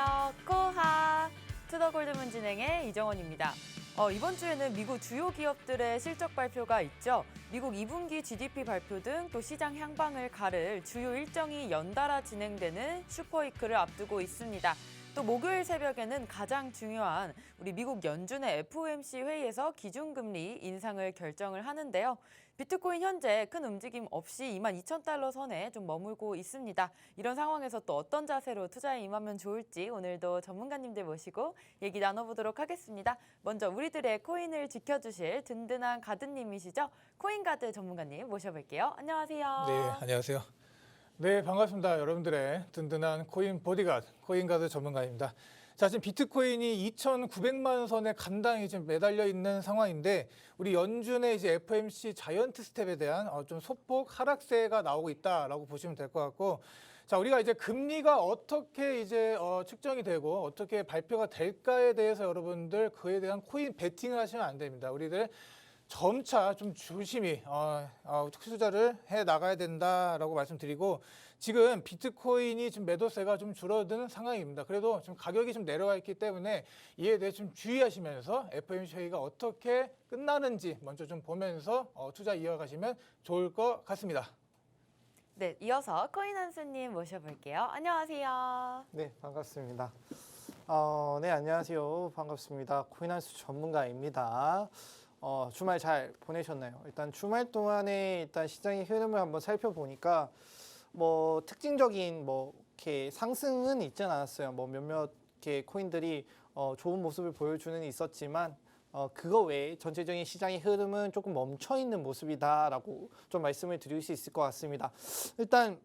안녕하세요. 코하 투더골드문 진행의 이정원입니다. 이번 주에는 미국 주요 기업들의 실적 발표가 있죠. 미국 2분기 GDP 발표 등 또 시장 향방을 가를 주요 일정이 연달아 진행되는 슈퍼위크를 앞두고 있습니다. 또 목요일 새벽에는 가장 중요한 우리 미국 연준의 FOMC 회의에서 기준금리 인상을 결정을 하는데요. 비트코인 현재 큰 움직임 없이 22,000달러 선에 좀 머물고 있습니다. 이런 상황에서 또 어떤 자세로 투자에 임하면 좋을지 오늘도 전문가님들 모시고 얘기 나눠보도록 하겠습니다. 먼저 우리들의 코인을 지켜주실 든든한 가드님이시죠. 코인가드 전문가님 모셔볼게요. 안녕하세요. 네, 안녕하세요. 네, 반갑습니다. 여러분들의 든든한 코인 보디가드, 코인가드 전문가입니다. 자, 지금 비트코인이 2,900만 선에 간당히 지금 매달려 있는 상황인데, 우리 연준의 이제 FOMC 자이언트 스텝에 대한 좀 소폭 하락세가 나오고 있다라고 보시면 될 것 같고, 자, 우리가 이제 금리가 어떻게 이제 측정이 되고 어떻게 발표가 될까에 대해서 여러분들 그에 대한 코인 베팅을 하시면 안 됩니다. 우리들 점차 좀 조심히 투자를 해 나가야 된다라고 말씀드리고, 지금 비트코인이 지금 매도세가 좀 줄어드는 상황입니다. 그래도 지금 가격이 좀 내려와 있기 때문에 이에 대해 좀 주의하시면서 FOMC 회의가 어떻게 끝나는지 먼저 좀 보면서 투자 이어가시면 좋을 것 같습니다. 네, 이어서 코인 한수님 모셔볼게요. 안녕하세요. 네, 반갑습니다. 네, 안녕하세요. 반갑습니다. 코인한수 전문가입니다. 주말 잘 보내셨나요? 일단 주말 동안에 일단 시장의 흐름을 한번 살펴보니까 뭐 특징적인 이렇게 상승은 있진 않았어요. 몇몇 개 코인들이 좋은 모습을 보여주는 있었지만 그거 외에 전체적인 시장의 흐름은 조금 멈춰 있는 모습이다라고 좀 말씀을 드릴 수 있을 것 같습니다. 일단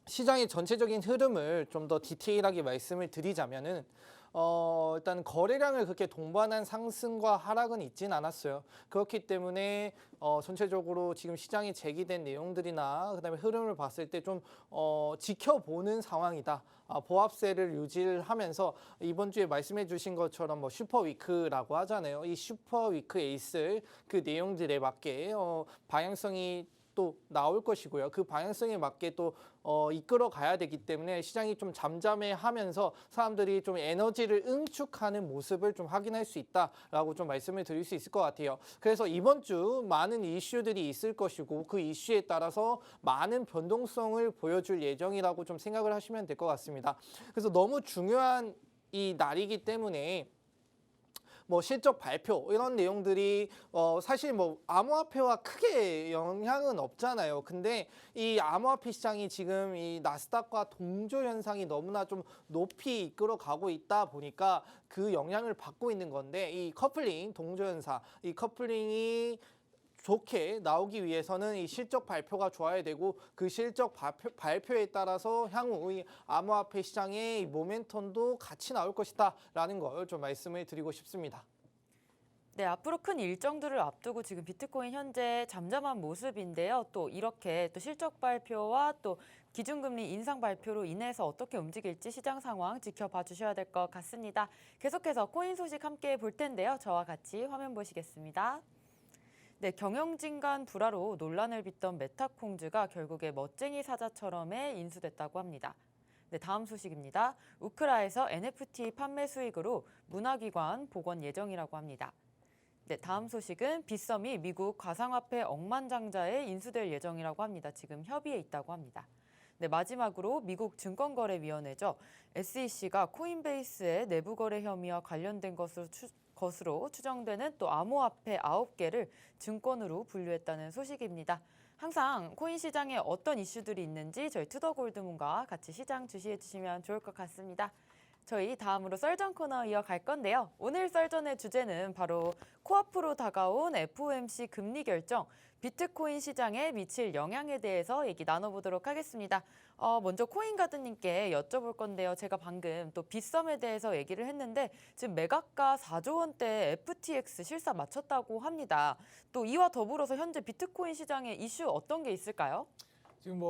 시장의 전체적인 흐름을 좀 더 디테일하게 말씀을 드리자면은 일단 거래량을 그렇게 동반한 상승과 하락은 있진 않았어요. 그렇기 때문에 전체적으로 지금 시장에 제기된 내용들이나 그다음에 흐름을 봤을 때 좀 지켜보는 상황이다. 보합세를 유지를 하면서 이번 주에 말씀해 주신 것처럼 슈퍼위크라고 하잖아요. 이 슈퍼위크에 있을 그 내용들에 맞게 방향성이 또 나올 것이고요. 그 방향성에 맞게 또 이끌어 가야 되기 때문에 시장이 좀 잠잠해하면서 사람들이 좀 에너지를 응축하는 모습을 좀 확인할 수 있다라고 좀 말씀을 드릴 수 있을 것 같아요. 그래서 이번 주 많은 이슈들이 있을 것이고 그 이슈에 따라서 많은 변동성을 보여줄 예정이라고 좀 생각을 하시면 될 것 같습니다. 그래서 너무 중요한 이 날이기 때문에 실적 발표 이런 내용들이 사실 암호화폐와 크게 영향은 없잖아요. 근데 이 암호화폐 시장이 지금 이 나스닥과 동조 현상이 너무나 좀 높이 이끌어 가고 있다 보니까 그 영향을 받고 있는 건데, 이 커플링 동조 현상, 이 커플링이 좋게 나오기 위해서는 이 실적 발표가 좋아야 되고, 그 실적 발표에 따라서 향후 이 암호화폐 시장의 모멘텀도 같이 나올 것이다 라는 걸 좀 말씀을 드리고 싶습니다. 네, 앞으로 큰 일정들을 앞두고 지금 비트코인 현재 잠잠한 모습인데요. 또 이렇게 또 실적 발표와 또 기준금리 인상 발표로 인해서 어떻게 움직일지 시장 상황 지켜봐 주셔야 될 것 같습니다. 계속해서 코인 소식 함께 볼 텐데요. 저와 같이 화면 보시겠습니다. 네, 경영진 간 불화로 논란을 빚던 메타콩즈가 결국에 멋쟁이 사자처럼에 인수됐다고 합니다. 네, 다음 소식입니다. 우크라에서 NFT 판매 수익으로 문화기관 복원 예정이라고 합니다. 네, 다음 소식은 빗썸이 미국 가상화폐 억만장자에 인수될 예정이라고 합니다. 지금 협의에 있다고 합니다. 네, 마지막으로 미국 증권거래위원회죠. SEC가 코인베이스의 내부 거래 혐의와 관련된 것으로 추정되는 또 암호화폐 9개를 증권으로 분류했다는 소식입니다. 항상 코인 시장에 어떤 이슈들이 있는지 저희 투더골드문과 같이 시장 주시해 주시면 좋을 것 같습니다. 저희 다음으로 썰전 코너 이어갈 건데요. 오늘 썰전의 주제는 바로 코앞으로 다가온 FOMC 금리 결정, 비트코인 시장에 미칠 영향에 대해서 얘기 나눠보도록 하겠습니다. 먼저 코인가드님께 여쭤볼 건데요. 제가 방금 또 빗썸에 대해서 얘기를 했는데 지금 매각가 4조 원대 FTX 실사 마쳤다고 합니다. 또 이와 더불어서 현재 비트코인 시장에 이슈 어떤 게 있을까요? 지금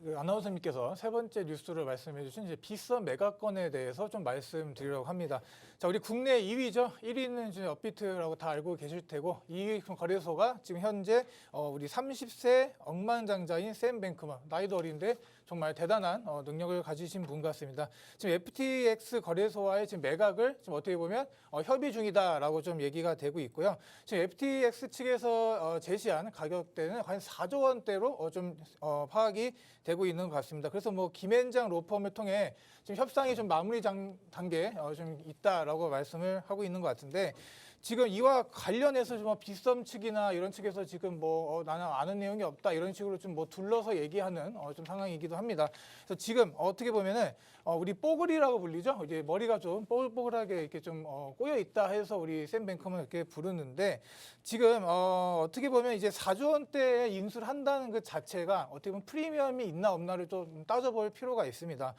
그 아나운서님께서 세 번째 뉴스를 말씀해 주신 이제 빗썸 매각건에 대해서 좀 말씀드리려고 합니다. 자, 우리 국내 2위죠. 1위는 이제 업비트라고 다 알고 계실 테고 2위 거래소가 지금 현재 우리 30세 억만장자인 샘 뱅크먼, 나이도 어린데 정말 대단한 능력을 가지신 분 같습니다. 지금 FTX 거래소와의 지금 매각을 지금 어떻게 보면 협의 중이다라고 좀 얘기가 되고 있고요. 지금 FTX 측에서 제시한 가격대는 과연 4조 원대로 좀 파악이 되고 있는 것 같습니다. 그래서 뭐 김앤장 로펌을 통해 지금 협상이 좀 마무리 단계에 좀 있다라고 말씀을 하고 있는 것 같은데, 지금 이와 관련해서 좀 빗썸 측이나 이런 측에서 지금 뭐 나는 아는 내용이 없다 이런 식으로 좀 뭐 둘러서 얘기하는 좀 상황이기도 합니다. 그래서 지금 어떻게 보면은 우리 뽀글이라고 불리죠. 이제 머리가 좀 뽀글뽀글하게 이렇게 좀 꼬여 있다 해서 우리 샘 뱅크먼 이렇게 부르는데, 지금 어떻게 보면 이제 4조 원대에 인수를 한다는 그 자체가 어떻게 보면 프리미엄이 있나 없나를 좀 따져볼 필요가 있습니다.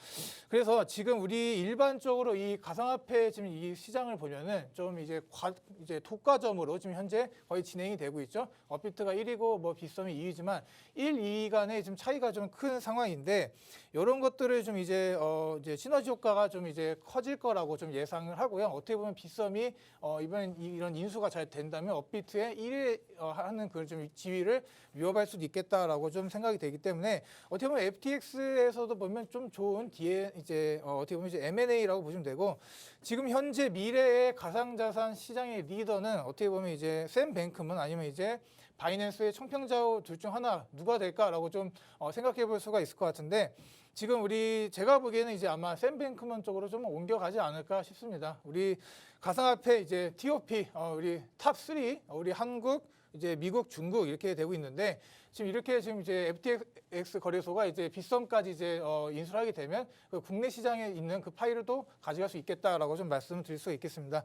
그래서 지금 우리 일반적으로 이 가상화폐 지금 이 시장을 보면은 좀 이제 독과점으로 지금 현재 거의 진행이 되고 있죠. 업비트가 1위고 뭐 빗썸이 2위지만 1, 2위 간의 지금 차이가 좀 큰 상황인데, 이런 것들을 좀 이제 시너지 효과가 좀 이제 커질 거라고 좀 예상을 하고요. 어떻게 보면 빗썸이 이번 이런 인수가 잘 된다면 업비트의 1위 하는 그 좀 지위를 위협할 수도 있겠다라고 좀 생각이 되기 때문에, 어떻게 보면 FTX에서도 보면 좀 좋은 뒤에 이제 어떻게 보면 이제 M&A라고 보시면 되고, 지금 현재 미래의 가상자산 시장의 리더는 어떻게 보면 이제 샘 뱅크먼 아니면 이제 바이낸스의 청평자오 둘 중 하나 누가 될까라고 좀 생각해 볼 수가 있을 것 같은데, 지금 제가 보기에는 이제 아마 샘 뱅크먼 쪽으로 좀 옮겨가지 않을까 싶습니다. 우리 가상화폐 이제 TOP 우리 탑3 우리 한국, 이제 미국, 중국 이렇게 되고 있는데, 지금 이렇게 지금 이제 FTX 거래소가 이제 빗썸까지 이제 인수를 하게 되면 그 국내 시장에 있는 그 파일도 가져갈 수 있겠다라고 좀 말씀드릴 수 있겠습니다.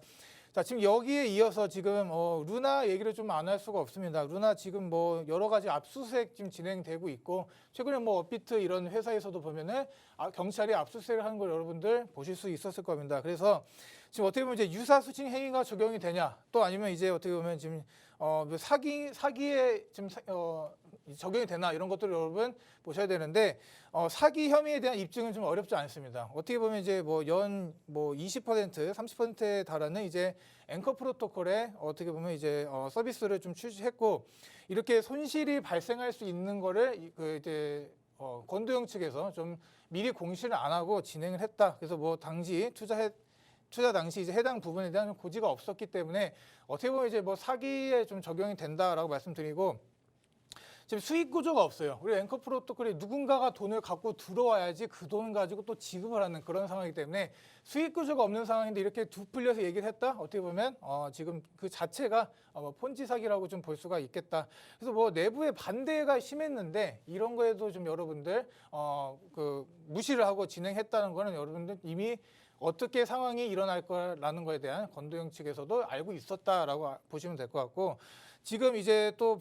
자, 지금 여기에 이어서 지금 루나 얘기를 좀 안 할 수가 없습니다. 루나 지금 뭐 여러 가지 압수수색 지금 진행되고 있고, 최근에 뭐 업비트 이런 회사에서도 보면은 경찰이 압수수색을 하는 걸 여러분들 보실 수 있었을 겁니다. 그래서 지금 어떻게 보면 이제 유사수칙 행위가 적용이 되냐, 또 아니면 이제 어떻게 보면 지금 사기에 지금 적용이 되나, 이런 것들을 여러분 보셔야 되는데, 사기 혐의에 대한 입증은 좀 어렵지 않습니다. 어떻게 보면 이제 뭐 20%, 30%에 달하는 이제 앵커 프로토콜에 어떻게 보면 이제 서비스를 좀 출시했고, 이렇게 손실이 발생할 수 있는 거를 그 이제 권도영 측에서 좀 미리 공시를 안 하고 진행을 했다. 그래서 뭐 당시 투자 당시 이제 해당 부분에 대한 고지가 없었기 때문에 어떻게 보면 이제 뭐 사기에 좀 적용이 된다라고 말씀드리고, 지금 수익 구조가 없어요. 우리 앵커 프로토콜이 누군가가 돈을 갖고 들어와야지 그 돈을 가지고 또 지급을 하는 그런 상황이기 때문에 수익 구조가 없는 상황인데, 이렇게 두 풀려서 얘기를 했다? 어떻게 보면 지금 그 자체가 폰지 사기라고 좀 볼 수가 있겠다. 그래서 뭐 내부의 반대가 심했는데, 이런 거에도 좀 여러분들 그 무시를 하고 진행했다는 거는 여러분들 이미 어떻게 상황이 일어날 거라는 거에 대한 권도영 측에서도 알고 있었다라고 보시면 될 것 같고, 지금 이제 또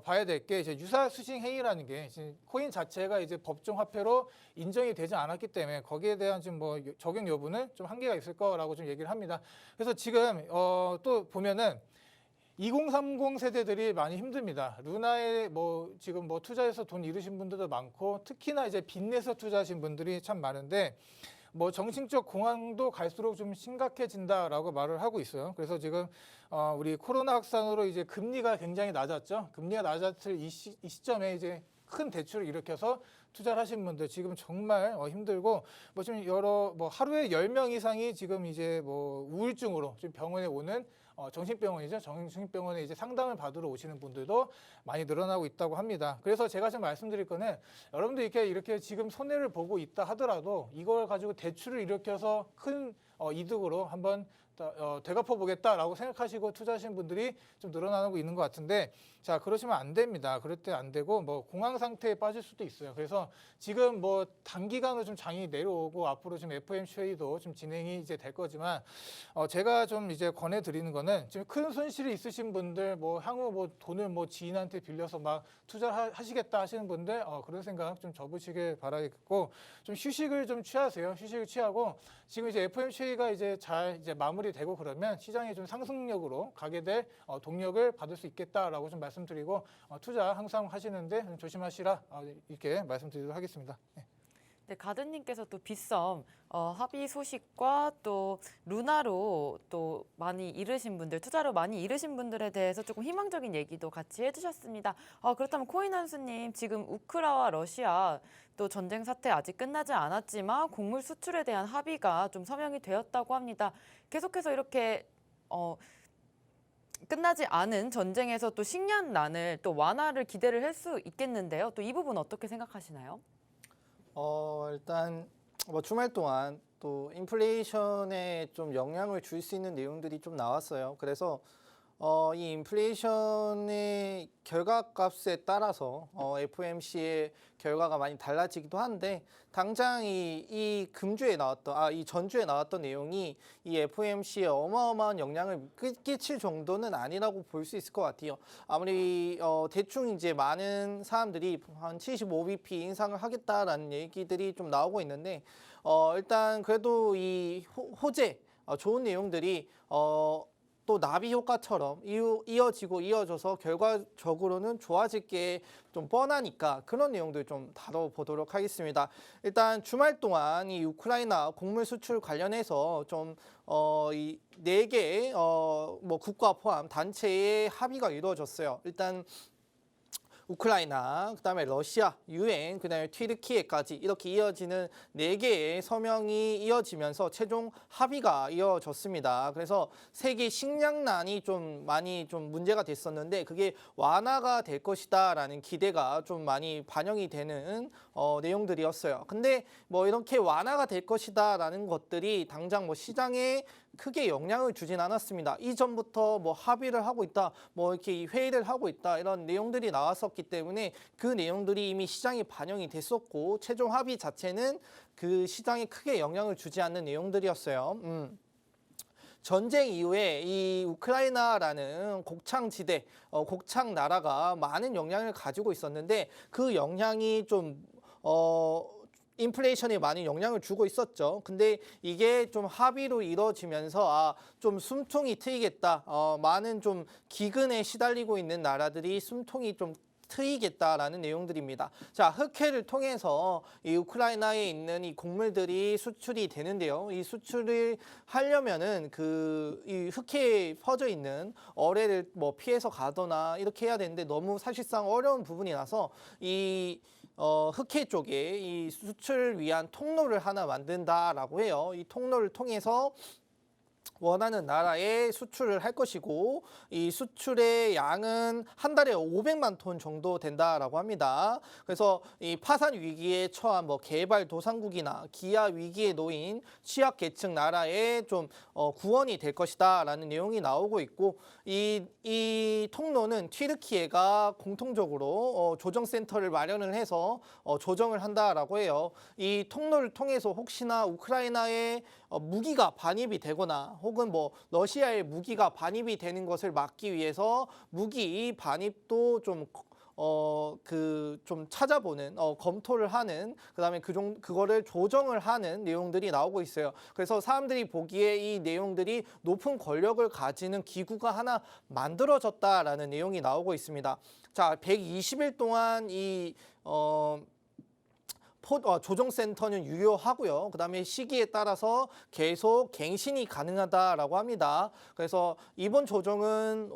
봐야 될 게 이제 유사수식 행위라는 게 지금 코인 자체가 이제 법정 화폐로 인정이 되지 않았기 때문에 거기에 대한 지금 뭐 적용 여부는 좀 한계가 있을 거라고 좀 얘기를 합니다. 그래서 지금 또 보면은 2030 세대들이 많이 힘듭니다. 루나에 뭐 지금 뭐 투자해서 돈 잃으신 분들도 많고, 특히나 이제 빚내서 투자하신 분들이 참 많은데, 뭐 정신적 공황도 갈수록 좀 심각해진다라고 말을 하고 있어요. 그래서 지금 우리 코로나 확산으로 이제 금리가 굉장히 낮았죠. 금리가 낮았을 이 시점에 이제 큰 대출을 일으켜서 투자를 하신 분들 지금 정말 힘들고, 뭐 지금 뭐 하루에 10명 이상이 지금 이제 뭐 우울증으로 지금 병원에 오는 정신병원이죠. 정신병원에 이제 상담을 받으러 오시는 분들도 많이 늘어나고 있다고 합니다. 그래서 제가 지금 말씀드릴 거는, 여러분들 이렇게 지금 손해를 보고 있다 하더라도 이걸 가지고 대출을 일으켜서 큰 이득으로 한번 되갚아 보겠다라고 생각하시고 투자하시는 분들이 좀 늘어나고 있는 것 같은데, 자, 그러시면 안 됩니다. 그럴 때 안 되고 뭐 공황 상태에 빠질 수도 있어요. 그래서 지금 뭐 단기간으로 좀 장이 내려오고 앞으로 좀 FOMC도 좀 진행이 이제 될 거지만, 제가 좀 이제 권해드리는 거는, 지금 큰 손실이 있으신 분들, 뭐 향후 뭐 돈을 뭐 지인한테 빌려서 막 투자를 하시겠다 하시는 분들 그런 생각 좀 접으시길 바라겠고, 좀 휴식을 좀 취하세요. 휴식을 취하고 지금 이제 FOMC가 이제 잘 이제 마무리되고 그러면 시장이 좀 상승력으로 가게 될 동력을 받을 수 있겠다라고 좀 말씀드리고 투자 항상 하시는데 좀 조심하시라 이렇게 말씀드리도록 하겠습니다. 네. 네, 가든님께서 또 빗썸 합의 소식과 또 루나로 또 많이 잃으신 분들, 투자로 많이 잃으신 분들에 대해서 조금 희망적인 얘기도 같이 해주셨습니다. 그렇다면 코인한수님, 지금 우크라와 러시아 또 전쟁 사태 아직 끝나지 않았지만 곡물 수출에 대한 합의가 좀 서명이 되었다고 합니다. 계속해서 이렇게 끝나지 않은 전쟁에서 또 식량난을 또 완화를 기대를 할 수 있겠는데요. 또 이 부분 어떻게 생각하시나요? 일단 뭐 주말 동안 또 인플레이션에 좀 영향을 줄 수 있는 내용들이 좀 나왔어요. 그래서 이 인플레이션의 결과값에 따라서 FOMC의 결과가 많이 달라지기도 한데 당장 이 금주에 나왔던 이 전주에 나왔던 내용이 이 FOMC에 어마어마한 영향을 끼칠 정도는 아니라고 볼 수 있을 것 같아요. 아무리 대충 이제 많은 사람들이 한 75bp 인상을 하겠다라는 얘기들이 좀 나오고 있는데 일단 그래도 이 호재 좋은 내용들이 또 나비 효과처럼 이어져서 결과적으로는 좋아질 게 좀 뻔하니까 그런 내용들 좀 다뤄보도록 하겠습니다. 일단 주말 동안 이 우크라이나 곡물 수출 관련해서 좀 이 4개 뭐 국가 포함 단체의 합의가 이루어졌어요. 일단 우크라이나, 그다음에 러시아, 유엔, 그다음에 튀르키예까지 이렇게 이어지는 4개의 서명이 이어지면서 최종 합의가 이어졌습니다. 그래서 세계 식량난이 좀 많이 좀 문제가 됐었는데 그게 완화가 될 것이다라는 기대가 좀 많이 반영이 되는 내용들이었어요. 근데 뭐 이렇게 완화가 될 것이다라는 것들이 당장 뭐 시장에 크게 영향을 주진 않았습니다. 이전부터 뭐 합의를 하고 있다, 뭐 이렇게 회의를 하고 있다 이런 내용들이 나왔었기 때문에 그 내용들이 이미 시장에 반영이 됐었고 최종 합의 자체는 그 시장에 크게 영향을 주지 않는 내용들이었어요. 전쟁 이후에 이 우크라이나라는 곡창지대, 곡창 나라가 많은 영향을 가지고 있었는데 그 영향이 좀 인플레이션에 많이 영향을 주고 있었죠. 근데 이게 좀 합의로 이루어지면서 좀 숨통이 트이겠다. 많은 좀 기근에 시달리고 있는 나라들이 숨통이 좀 트이겠다라는 내용들입니다. 자, 흑해를 통해서 이 우크라이나에 있는 이 곡물들이 수출이 되는데요. 이 수출을 하려면은 이 흑해에 퍼져 있는 어뢰를 뭐 피해서 가거나 이렇게 해야 되는데 너무 사실상 어려운 부분이 나서 이 흑해 쪽에 이 수출을 위한 통로를 하나 만든다라고 해요. 이 통로를 통해서 원하는 나라에 수출을 할 것이고 이 수출의 양은 한 달에 500만 톤 정도 된다라고 합니다. 그래서 이 파산 위기에 처한 뭐 개발도상국이나 기아 위기에 놓인 취약계층 나라에 좀 구원이 될 것이다라는 내용이 나오고 있고 이 통로는 튀르키예가 공통적으로 조정센터를 마련을 해서 조정을 한다라고 해요. 이 통로를 통해서 혹시나 우크라이나에 무기가 반입이 되거나 혹은 뭐 러시아의 무기가 반입이 되는 것을 막기 위해서 무기 반입도 좀 찾아보는, 검토를 하는, 그다음에 그거를 조정을 하는 내용들이 나오고 있어요. 그래서 사람들이 보기에 이 내용들이 높은 권력을 가지는 기구가 하나 만들어졌다라는 내용이 나오고 있습니다. 자, 120일 동안 조정센터는 유효하고요. 그다음에 시기에 따라서 계속 갱신이 가능하다라고 합니다. 그래서 이번 조정은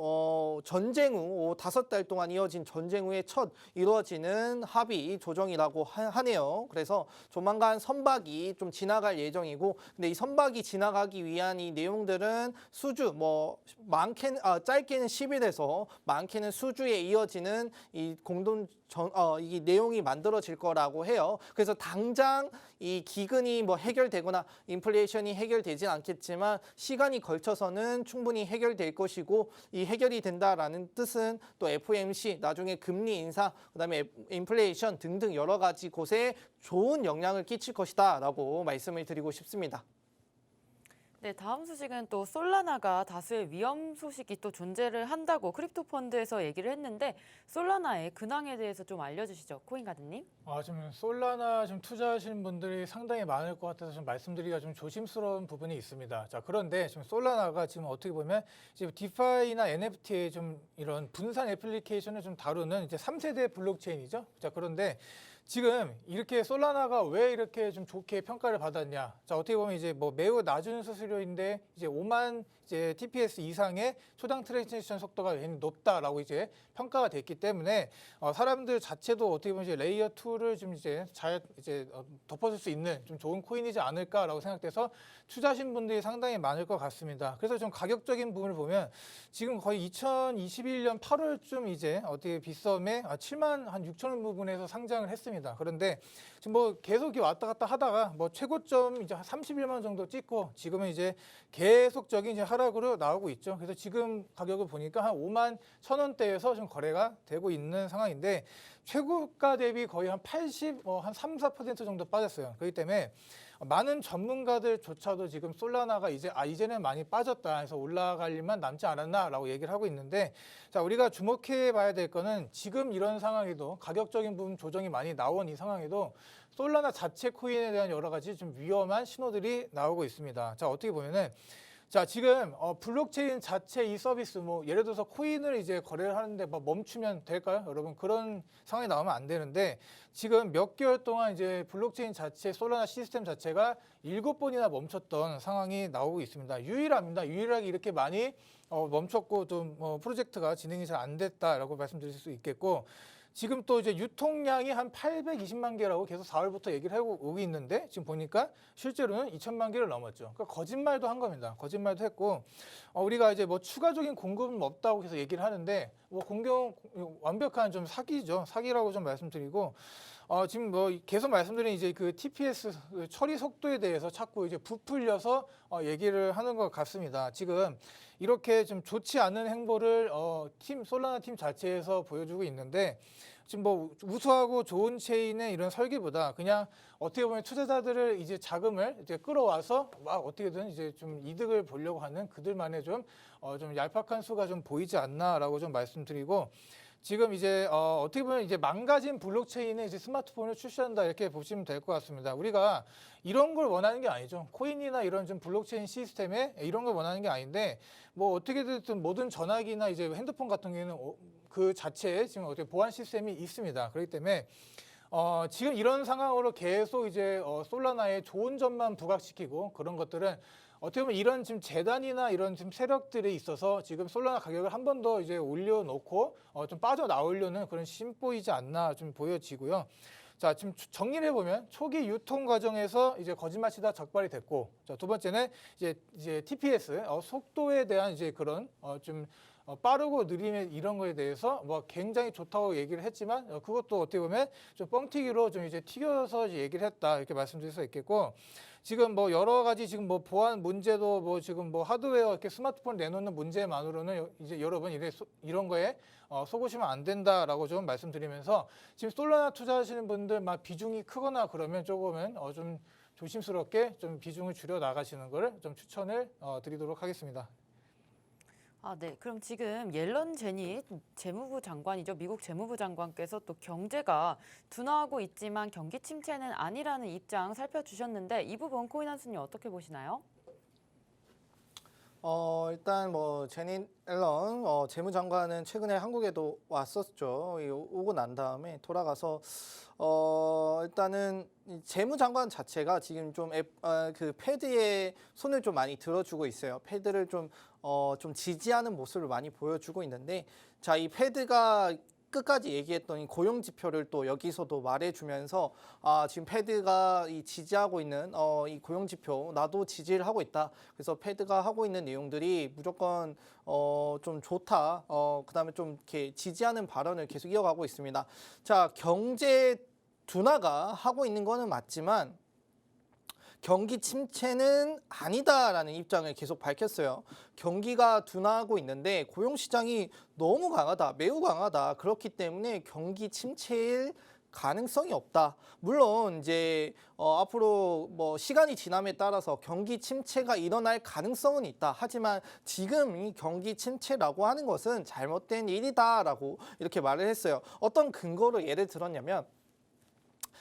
전쟁 후 5달 동안 이어진 전쟁 후에 첫 이루어지는 합의 조정이라고 하네요. 그래서 조만간 선박이 좀 지나갈 예정이고, 근데 이 선박이 지나가기 위한 이 내용들은 수주 짧게는 10일에서 많게는 수주에 이어지는 이 이 내용이 만들어질 거라고 해요. 그래서 당장 이 기근이 뭐 해결되거나 인플레이션이 해결되진 않겠지만 시간이 걸쳐서는 충분히 해결될 것이고, 이 해결이 된다라는 뜻은 또 FOMC 나중에 금리 인상, 그다음에 인플레이션 등등 여러 가지 곳에 좋은 영향을 끼칠 것이다라고 말씀을 드리고 싶습니다. 네, 다음 소식은 또 솔라나가 다수의 위험 소식이 또 존재를 한다고 크립토 펀드에서 얘기를 했는데 솔라나의 근황에 대해서 좀 알려주시죠, 코인가드님. 지금 솔라나 좀 투자하시는 분들이 상당히 많을 것 같아서 좀 말씀드리기가 좀 조심스러운 부분이 있습니다. 자, 그런데 지금 솔라나가 지금 어떻게 보면 지금 디파이나 NFT의 좀 이런 분산 애플리케이션을 좀 다루는 이제 3세대 블록체인이죠. 자, 그런데 지금 이렇게 솔라나가 왜 이렇게 좀 좋게 평가를 받았냐? 자, 어떻게 보면 이제 뭐 매우 낮은 수수료인데 이제 5만 이제 TPS 이상의 초당 트랜지션 속도가 굉장히 높다라고 이제 평가가 됐기 때문에 사람들 자체도 어떻게 보면 이제 레이어 2를 좀 이제 잘 이제 덮어줄 수 있는 좀 좋은 코인이지 않을까라고 생각돼서 투자하신 분들이 상당히 많을 것 같습니다. 그래서 좀 가격적인 부분을 보면 지금 거의 2021년 8월쯤 이제 어떻게 빗썸에 7만 한 6천 원 부분에서 상장을 했습니다. 그런데 지금 뭐 계속 이렇게 왔다 갔다 하다가 뭐 최고점 이제 한 31만 원 정도 찍고 지금은 이제 계속적인 이제 하락으로 나오고 있죠. 그래서 지금 가격을 보니까 한 5만 1천 원대에서 좀 거래가 되고 있는 상황인데 최고가 대비 거의 한 80, 한 3, 4% 정도 빠졌어요. 그렇기 때문에 많은 전문가들조차도 지금 솔라나가 이제는 많이 빠졌다 해서 올라갈 일만 남지 않았나라고 얘기를 하고 있는데 자, 우리가 주목해 봐야 될 거는 지금 이런 상황에도 가격적인 부분 조정이 많이 나온 이 상황에도 솔라나 자체 코인에 대한 여러 가지 좀 위험한 신호들이 나오고 있습니다. 자, 어떻게 보면은 자, 지금 블록체인 자체 이 서비스 뭐 예를 들어서 코인을 이제 거래를 하는데 뭐 멈추면 될까요? 여러분 그런 상황이 나오면 안 되는데 지금 몇 개월 동안 이제 블록체인 자체 솔라나 시스템 자체가 7번이나 멈췄던 상황이 나오고 있습니다. 유일합니다. 유일하게 이렇게 많이 멈췄고 좀 프로젝트가 진행이 잘 안 됐다라고 말씀드릴 수 있겠고 지금 또 이제 유통량이 한 820만 개라고 계속 4월부터 얘기를 하고 오고 있는데 지금 보니까 실제로는 2천만 개를 넘었죠. 그러니까 거짓말도 한 겁니다. 거짓말도 했고 우리가 이제 뭐 추가적인 공급은 없다고 계속 얘기를 하는데 뭐 완벽한 좀 사기죠. 사기라고 좀 말씀드리고 지금 뭐 계속 말씀드린 이제 그 TPS 처리 속도에 대해서 자꾸 이제 부풀려서 얘기를 하는 것 같습니다. 지금 이렇게 좀 좋지 않은 행보를 솔라나 팀 자체에서 보여주고 있는데 지금 뭐 우수하고 좋은 체인의 이런 설계보다 그냥 어떻게 보면 투자자들을 이제 자금을 이제 끌어와서 막 어떻게든 이제 좀 이득을 보려고 하는 그들만의 좀 얄팍한 수가 좀 보이지 않나라고 좀 말씀드리고 지금 이제 어떻게 보면 이제 망가진 블록체인에 이제 스마트폰을 출시한다 이렇게 보시면 될 것 같습니다. 우리가 이런 걸 원하는 게 아니죠. 코인이나 이런 좀 블록체인 시스템에 이런 걸 원하는 게 아닌데 뭐 어떻게 됐든 모든 전화기나 이제 핸드폰 같은 경우에는 그 자체에 지금 어떻게 보안 시스템이 있습니다. 그렇기 때문에 지금 이런 상황으로 계속 이제 솔라나의 좋은 점만 부각시키고 그런 것들은 어떻게 보면 이런 지금 재단이나 이런 지금 세력들에 있어서 지금 솔라나 가격을 한 번 더 이제 올려놓고 좀 빠져나오려는 그런 심보이지 않나 좀 보여지고요. 자, 지금 정리를 해보면 초기 유통 과정에서 이제 거짓말치다 적발이 됐고, 자, 두 번째는 이제 TPS 속도에 대한 이제 그런 좀 빠르고 느림의 이런 거에 대해서 뭐 굉장히 좋다고 얘기를 했지만 그것도 어떻게 보면 좀 뻥튀기로 좀 이제 튀겨서 얘기를 했다 이렇게 말씀드릴 수 있겠고. 지금 뭐 여러 가지 지금 뭐 보안 문제도 뭐 지금 뭐 하드웨어 이렇게 스마트폰 내놓는 문제만으로는 이제 여러분 이런 거에 속으시면 안 된다라고 좀 말씀드리면서 지금 솔라나 투자하시는 분들 막 비중이 크거나 그러면 조금은 좀 조심스럽게 좀 비중을 줄여 나가시는 걸 좀 추천을 드리도록 하겠습니다. 네. 그럼 지금 옐런 제닛 재무부 장관이죠. 미국 재무부 장관께서 또 경제가 둔화하고 있지만 경기 침체는 아니라는 입장 살펴주셨는데 이 부분 코인한스님 어떻게 보시나요? 일단 뭐 제닛 앨런 재무장관은 최근에 한국에도 왔었죠. 오고 난 다음에 돌아가서 일단은 이 재무장관 자체가 지금 좀 그 패드에 손을 좀 많이 들어주고 있어요. 패드를 좀 지지하는 모습을 많이 보여주고 있는데 자, 이 패드가 끝까지 얘기했던 이 고용 지표를 또 여기서도 말해주면서 지금 패드가 이 지지하고 있는 이 고용 지표 나도 지지를 하고 있다. 그래서 패드가 하고 있는 내용들이 무조건 좀 좋다. 그다음에 좀 이렇게 지지하는 발언을 계속 이어가고 있습니다. 자, 경제 둔화가 하고 있는 거는 맞지만 경기 침체는 아니다라는 입장을 계속 밝혔어요. 경기가 둔화하고 있는데 고용 시장이 너무 강하다, 매우 강하다. 그렇기 때문에 경기 침체일 가능성이 없다. 물론 이제 앞으로 뭐 시간이 지남에 따라서 경기 침체가 일어날 가능성은 있다. 하지만 지금 이 경기 침체라고 하는 것은 잘못된 일이다라고 이렇게 말을 했어요. 어떤 근거로 예를 들었냐면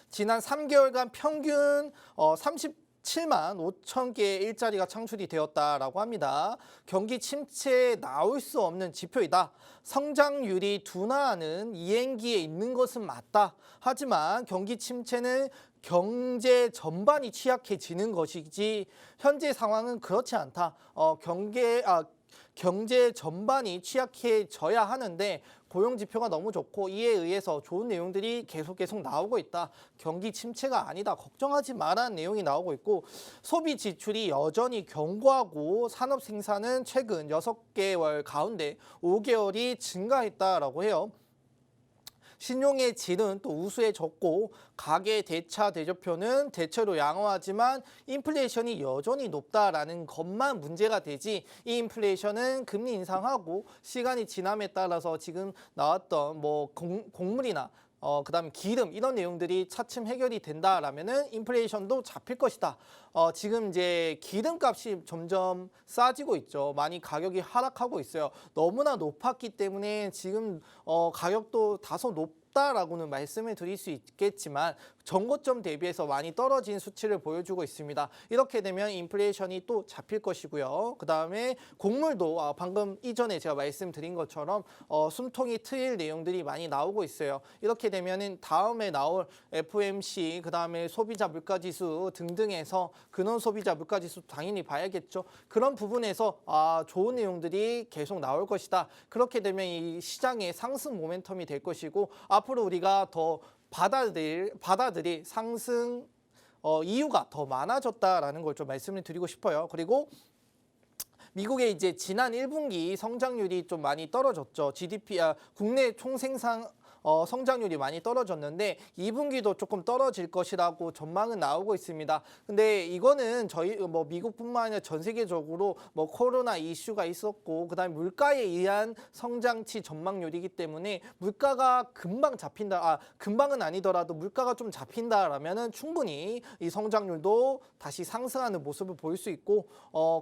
지난 3개월간 평균 37만 5천 개의 일자리가 창출이 되었다라고 합니다. 경기 침체에 나올 수 없는 지표이다. 성장률이 둔화하는 이행기에 있는 것은 맞다. 하지만 경기 침체는 경제 전반이 취약해지는 것이지 현재 상황은 그렇지 않다. 경제 전반이 취약해져야 하는데 고용 지표가 너무 좋고 이에 의해서 좋은 내용들이 계속 나오고 있다. 경기 침체가 아니다. 걱정하지 마라는 내용이 나오고 있고 소비 지출이 여전히 견고하고 산업 생산은 최근 6개월 가운데 5개월이 증가했다라고 해요. 신용의 질은 또 우수해졌고 가계 대차 대조표는 대체로 양호하지만 인플레이션이 여전히 높다라는 것만 문제가 되지 이 인플레이션은 금리 인상하고 시간이 지남에 따라서 지금 나왔던 뭐 곡물이나 그다음에 기름 이런 내용들이 차츰 해결이 된다라면은 인플레이션도 잡힐 것이다. 지금 이제 기름값이 점점 싸지고 있죠. 많이 가격이 하락하고 있어요. 너무나 높았기 때문에 지금 가격도 다소 높다라고는 말씀을 드릴 수 있겠지만 전고점 대비해서 많이 떨어진 수치를 보여주고 있습니다. 이렇게 되면 인플레이션이 또 잡힐 것이고요. 그 다음에 곡물도 방금 이전에 제가 말씀드린 것처럼 숨통이 트일 내용들이 많이 나오고 있어요. 이렇게 되면은 다음에 나올 FOMC 그 다음에 소비자 물가지수 등등에서 근원 소비자 물가지수 당연히 봐야겠죠. 그런 부분에서 좋은 내용들이 계속 나올 것이다. 그렇게 되면 이 시장의 상승 모멘텀이 될 것이고 앞으로 우리가 더 받아들일 상승 이유가 더 많아졌다라는 걸 좀 말씀을 드리고 싶어요. 그리고 미국의 이제 지난 1분기 성장률이 좀 많이 떨어졌죠. 국내 총생산 성장률이 많이 떨어졌는데 2분기도 조금 떨어질 것이라고 전망은 나오고 있습니다. 근데 이거는 저희 뭐 미국뿐만 아니라 전 세계적으로 뭐 코로나 이슈가 있었고 그다음에 물가에 의한 성장치 전망률이기 때문에 물가가 금방 잡힌다. 금방은 아니더라도 물가가 좀 잡힌다라면은 충분히 이 성장률도 다시 상승하는 모습을 보일 수 있고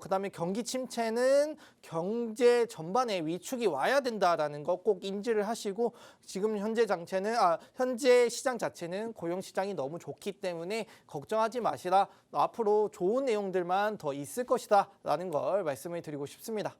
그다음에 경기 침체는 경제 전반에 위축이 와야 된다라는 거 꼭 인지를 하시고 지금 현재 시장 자체는 고용 시장이 너무 좋기 때문에 걱정하지 마시라. 앞으로 좋은 내용들만 더 있을 것이다라는 걸 말씀을 드리고 싶습니다.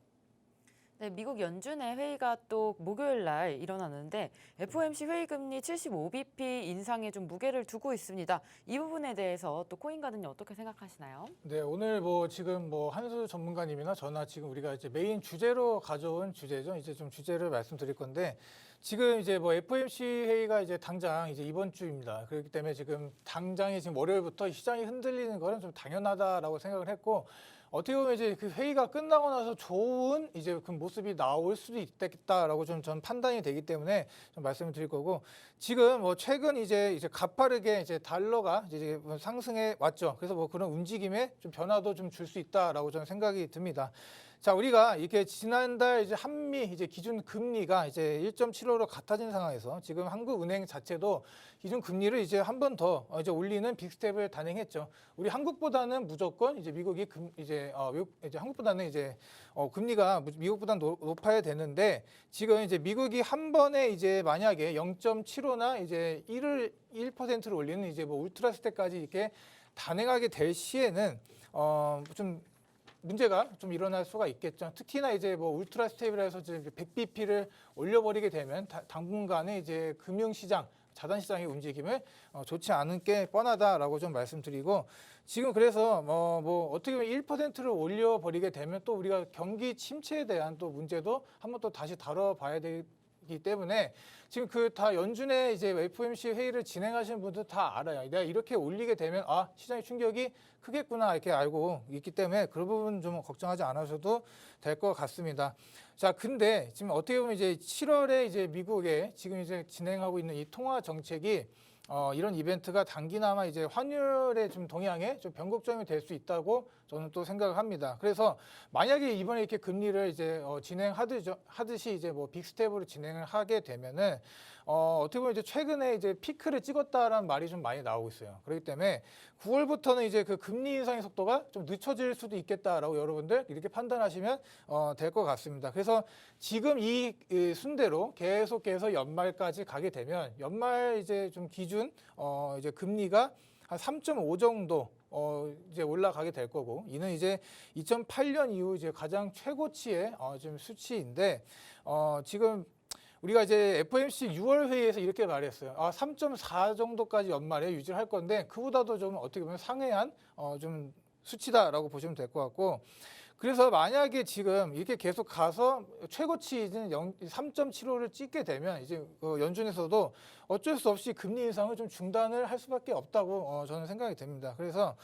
네, 미국 연준의 회의가 또 목요일 날 일어나는데 FOMC 회의 금리 75bp 인상에 좀 무게를 두고 있습니다. 이 부분에 대해서 또 코인가든님 어떻게 생각하시나요? 네, 오늘 뭐 지금 뭐 한수 전문가님이나 저나 지금 우리가 이제 메인 주제로 가져온 주제죠. 이제 좀 주제를 말씀드릴 건데 지금 이제 뭐 FOMC 회의가 이제 당장 이제 이번 주입니다. 그렇기 때문에 지금 당장이 지금 월요일부터 시장이 흔들리는 거는 좀 당연하다라고 생각을 했고 어떻게 보면 이제 그 회의가 끝나고 나서 좋은 이제 그 모습이 나올 수도 있겠다라고 좀 전 판단이 되기 때문에 좀 말씀을 드릴 거고 지금 뭐 최근 이제 가파르게 이제 달러가 이제 상승해 왔죠. 그래서 뭐 그런 움직임에 좀 변화도 좀 줄 수 있다라고 저는 생각이 듭니다. 자, 우리가 이렇게 지난달 이제 한미 이제 기준 금리가 이제 1.75로 같아진 상황에서 지금 한국은행 자체도 기준 금리를 이제 한 번 더 이제 올리는 빅스텝을 단행했죠. 우리 한국보다는 무조건 이제 미국이 이제 한국보다는 이제 금리가 미국보다 높아야 되는데 지금 이제 미국이 한 번에 이제 만약에 0.75나 이제 1%를 올리는 이제 뭐 울트라 스텝까지 이렇게 단행하게 될 시에는 좀 문제가 좀 일어날 수가 있겠죠. 특히나 이제 뭐 울트라 스텝이라 해서 이제 100bp를 올려버리게 되면 당분간에 이제 금융시장, 자산시장의 움직임을 좋지 않은 게 뻔하다라고 좀 말씀드리고 지금 그래서 뭐 어떻게 보면 1%를 올려버리게 되면 또 우리가 경기 침체에 대한 또 문제도 한번 또 다시 다뤄봐야 되기 때문에 지금 그 다 연준의 이제 FOMC 회의를 진행하시는 분들 다 알아요. 내가 이렇게 올리게 되면 시장의 충격이 크겠구나 이렇게 알고 있기 때문에 그 부분 좀 걱정하지 않으셔도 될 것 같습니다. 자, 근데 지금 어떻게 보면 이제 7월에 이제 미국에 지금 이제 진행하고 있는 이 통화 정책이 이런 이벤트가 단기나마 이제 환율의 좀 동향에 좀 변곡점이 될 수 있다고 저는 또 생각을 합니다. 그래서 만약에 이번에 이렇게 금리를 이제 진행하듯이 이제 뭐 빅스텝으로 진행을 하게 되면은 어떻게 보면 이제 최근에 이제 피크를 찍었다라는 말이 좀 많이 나오고 있어요. 그렇기 때문에 9월부터는 이제 그 금리 인상의 속도가 좀 늦춰질 수도 있겠다라고 여러분들 이렇게 판단하시면 될 것 같습니다. 그래서 지금 이 순대로 계속해서 연말까지 가게 되면 연말 이제 좀 기준 이제 금리가 한 3.5 정도 이제 올라가게 될 거고, 이는 이제 2008년 이후 이제 가장 최고치의 좀 수치인데, 지금 우리가 이제 FOMC 6월 회의에서 이렇게 말했어요. 3.4 정도까지 연말에 유지를 할 건데 그보다도 좀 어떻게 보면 상회한 좀 수치다라고 보시면 될 것 같고, 그래서 만약에 지금 이렇게 계속 가서 최고치인 3.75를 찍게 되면 이제 연준에서도 어쩔 수 없이 금리 인상을 좀 중단을 할 수밖에 없다고 저는 생각이 됩니다. 그래서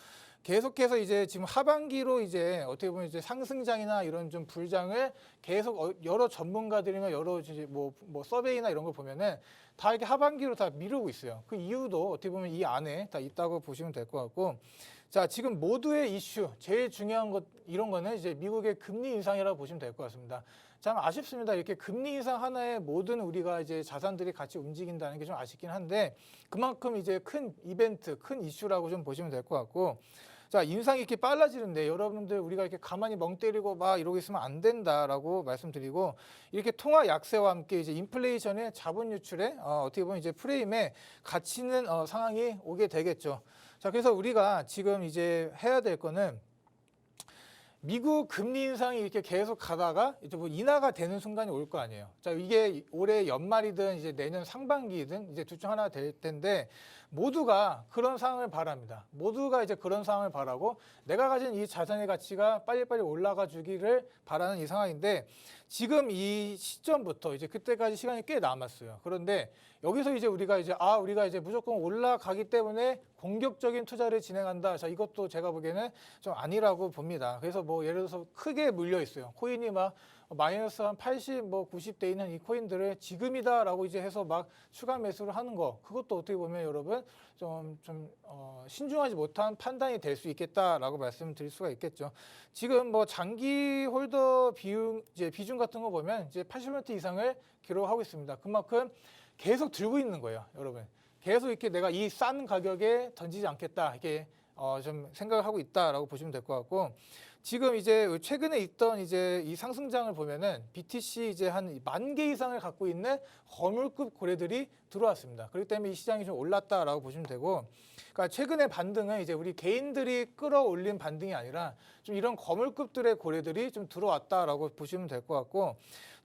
계속해서 이제 지금 하반기로 이제 어떻게 보면 이제 상승장이나 이런 좀 불장을 계속 여러 전문가들이나 여러 이제 뭐 서베이나 이런 걸 보면은 다 이렇게 하반기로 다 미루고 있어요. 그 이유도 어떻게 보면 이 안에 다 있다고 보시면 될 것 같고, 자, 지금 모두의 이슈 제일 중요한 것 이런 거는 이제 미국의 금리 인상이라고 보시면 될 것 같습니다. 참 아쉽습니다. 이렇게 금리 인상 하나에 모든 우리가 이제 자산들이 같이 움직인다는 게 좀 아쉽긴 한데, 그만큼 이제 큰 이벤트, 큰 이슈라고 좀 보시면 될 것 같고, 자, 인상이 이렇게 빨라지는데 여러분들 우리가 이렇게 가만히 멍 때리고 막 이러고 있으면 안 된다라고 말씀드리고, 이렇게 통화 약세와 함께 이제 인플레이션의 자본 유출에 어떻게 보면 이제 프레임에 갇히는 상황이 오게 되겠죠. 자, 그래서 우리가 지금 이제 해야 될 거는 미국 금리 인상이 이렇게 계속 가다가 이제 뭐 인하가 되는 순간이 올 거 아니에요. 자, 이게 올해 연말이든 이제 내년 상반기이든 이제 둘 중 하나가 될 텐데, 모두가 그런 상황을 바랍니다. 모두가 이제 그런 상황을 바라고 내가 가진 이 자산의 가치가 빨리빨리 올라가 주기를 바라는 이 상황인데, 지금 이 시점부터 이제 그때까지 시간이 꽤 남았어요. 그런데 여기서 이제 우리가 이제 무조건 올라가기 때문에 공격적인 투자를 진행한다. 자, 이것도 제가 보기에는 좀 아니라고 봅니다. 그래서 뭐 예를 들어서 크게 물려 있어요. 코인이 막 마이너스 한 80, 뭐 90대 있는 이 코인들을 지금이다라고 이제 해서 막 추가 매수를 하는 거, 그것도 어떻게 보면 여러분 좀 신중하지 못한 판단이 될 수 있겠다라고 말씀드릴 수가 있겠죠. 지금 뭐 장기 홀더 비중 같은 거 보면 이제 80% 이상을 기록하고 있습니다. 그만큼 계속 들고 있는 거예요, 여러분. 계속 이렇게 내가 이 싼 가격에 던지지 않겠다, 이렇게 좀 생각을 하고 있다라고 보시면 될 것 같고, 지금 이제 최근에 있던 이제 이 상승장을 보면은 BTC 이제 한 10,000개 이상을 갖고 있는 거물급 고래들이 들어왔습니다. 그렇기 때문에 이 시장이 좀 올랐다라고 보시면 되고, 그러니까 최근의 반등은 이제 우리 개인들이 끌어올린 반등이 아니라 좀 이런 거물급들의 고래들이 좀 들어왔다라고 보시면 될 것 같고,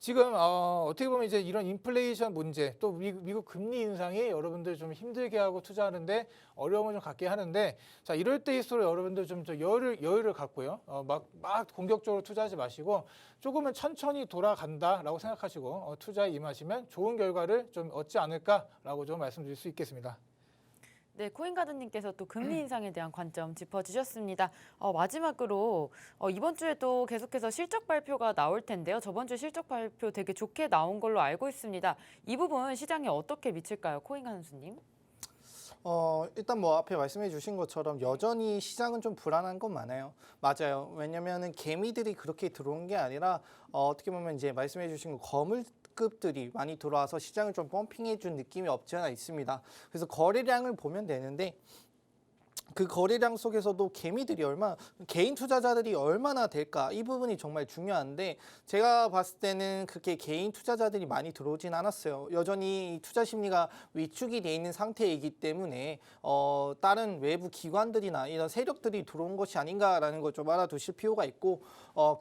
지금 어떻게 보면 이제 이런 인플레이션 문제, 또 미국 금리 인상이 여러분들 좀 힘들게 하고 투자하는데 어려움을 좀 갖게 하는데, 자, 이럴 때일수록 여러분들 좀 여유를 갖고요, 막 공격적으로 투자하지 마시고 조금은 천천히 돌아간다라고 생각하시고 투자에 임하시면 좋은 결과를 좀 얻지 않을까라고 좀 말씀드릴 수 있겠습니다. 네, 코인가드님께서 또 금리 인상에 대한 관점 짚어주셨습니다. 마지막으로 이번 주에도 계속해서 실적 발표가 나올 텐데요. 저번 주 실적 발표 되게 좋게 나온 걸로 알고 있습니다. 이 부분 시장에 어떻게 미칠까요, 코인가드님? 일단 뭐 앞에 말씀해 주신 것처럼 여전히 시장은 좀 불안한 건 많아요. 맞아요. 왜냐면은 개미들이 그렇게 들어온 게 아니라 어떻게 보면 이제 말씀해 주신 거 거물급들이 많이 들어와서 시장을 좀 펌핑해 준 느낌이 없지 않아 있습니다. 그래서 거래량을 보면 되는데, 그 거래량 속에서도 개미들이 개인 투자자들이 얼마나 될까, 이 부분이 정말 중요한데, 제가 봤을 때는 그렇게 개인 투자자들이 많이 들어오진 않았어요. 여전히 투자 심리가 위축이 돼 있는 상태이기 때문에 다른 외부 기관들이나 이런 세력들이 들어온 것이 아닌가라는 걸 좀 알아두실 필요가 있고,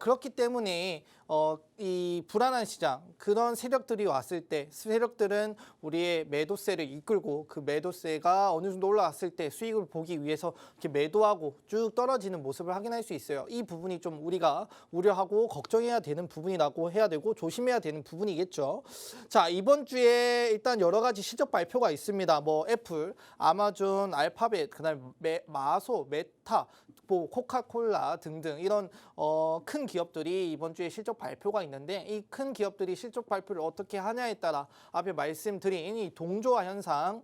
그렇기 때문에 이 불안한 시장, 그런 세력들이 왔을 때 세력들은 우리의 매도세를 이끌고, 그 매도세가 어느 정도 올라왔을 때 수익을 보기 위해서 이렇게 매도하고 쭉 떨어지는 모습을 확인할 수 있어요. 이 부분이 좀 우리가 우려하고 걱정해야 되는 부분이라고 해야 되고 조심해야 되는 부분이겠죠. 자, 이번 주에 일단 여러 가지 실적 발표가 있습니다. 뭐 애플, 아마존, 알파벳, 그다음에 마소, 메타, 뭐 코카콜라 등등 이런 큰 기업들이 이번 주에 실적 발표가 있는데, 이 큰 기업들이 실적 발표를 어떻게 하냐에 따라 앞에 말씀드린 이 동조화 현상,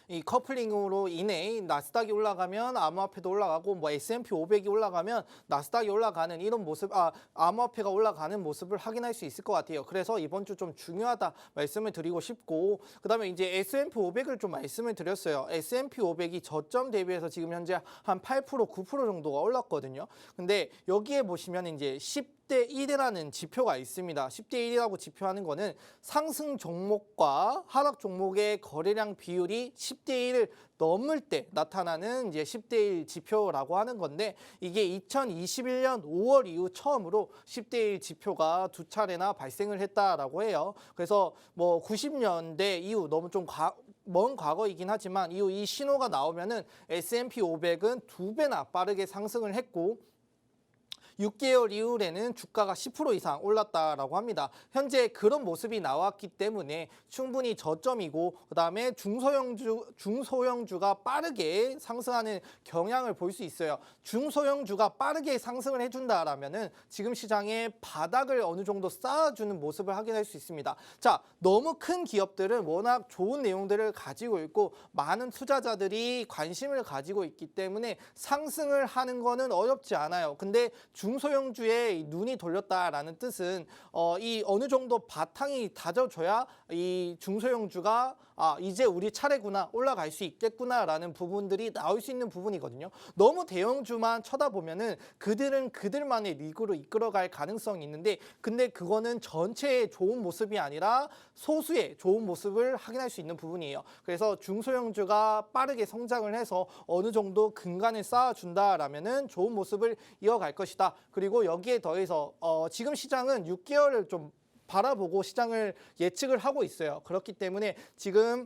이 커플링으로 인해 나스닥이 올라가면 암호화폐도 올라가고 뭐 S&P 500이 올라가면 나스닥이 올라가는 이런 모습, 암호화폐가 올라가는 모습을 확인할 수 있을 것 같아요. 그래서 이번 주 좀 중요하다 말씀을 드리고 싶고, 그다음에 이제 S&P 500을 좀 말씀을 드렸어요. S&P 500이 저점 대비해서 지금 현재 한 8%, 9% 정도가 올랐거든요. 근데 여기에 보시면 이제 10대 1이라는 지표가 있습니다. 10대 1이라고 지표하는 거는 상승 종목과 하락 종목의 거래량 비율이 10대 1을 넘을 때 나타나는 이제 10대 1 지표라고 하는 건데, 이게 2021년 5월 이후 처음으로 10대 1 지표가 두 차례나 발생을 했다라고 해요. 그래서 뭐 90년대 이후 너무 좀 먼 과거이긴 하지만 이후 이 신호가 나오면은 S&P 500은 2배나 빠르게 상승을 했고, 6개월 이후에는 주가가 10% 이상 올랐다라고 합니다. 현재 그런 모습이 나왔기 때문에 충분히 저점이고, 그다음에 중소형주가 빠르게 상승하는 경향을 볼 수 있어요. 중소형주가 빠르게 상승을 해준다라면은 지금 시장에 바닥을 어느 정도 쌓아주는 모습을 확인할 수 있습니다. 자, 너무 큰 기업들은 워낙 좋은 내용들을 가지고 있고 많은 투자자들이 관심을 가지고 있기 때문에 상승을 하는 거는 어렵지 않아요. 근데 중소형주에 눈이 돌렸다라는 뜻은 이 어느 정도 바탕이 다져줘야 이 중소형주가 이제 우리 차례구나, 올라갈 수 있겠구나라는 부분들이 나올 수 있는 부분이거든요. 너무 대형주만 쳐다보면은 그들은 그들만의 리그로 이끌어갈 가능성이 있는데, 근데 그거는 전체의 좋은 모습이 아니라 소수의 좋은 모습을 확인할 수 있는 부분이에요. 그래서 중소형주가 빠르게 성장을 해서 어느 정도 근간을 쌓아준다라면은 좋은 모습을 이어갈 것이다. 그리고 여기에 더해서 지금 시장은 6개월을 좀 바라보고 시장을 예측을 하고 있어요. 그렇기 때문에 지금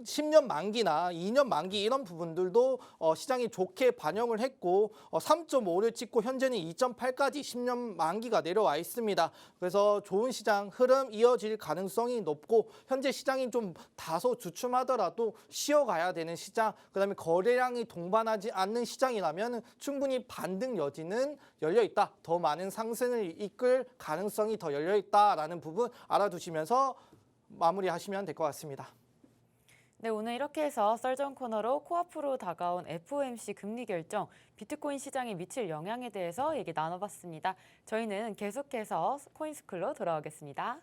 10년 만기나 2년 만기 이런 부분들도 시장이 좋게 반영을 했고 3.5를 찍고 현재는 2.8까지 10년 만기가 내려와 있습니다. 그래서 좋은 시장 흐름 이어질 가능성이 높고, 현재 시장이 좀 다소 주춤하더라도 쉬어가야 되는 시장, 그다음에 거래량이 동반하지 않는 시장이라면 충분히 반등 여지는 열려있다. 더 많은 상승을 이끌 가능성이 더 열려있다라는 부분 알아두시면서 마무리하시면 될 것 같습니다. 네, 오늘 이렇게 해서 썰전 코너로 코앞으로 다가온 FOMC 금리 결정, 비트코인 시장에 미칠 영향에 대해서 얘기 나눠봤습니다. 저희는 계속해서 코인스쿨로 돌아오겠습니다.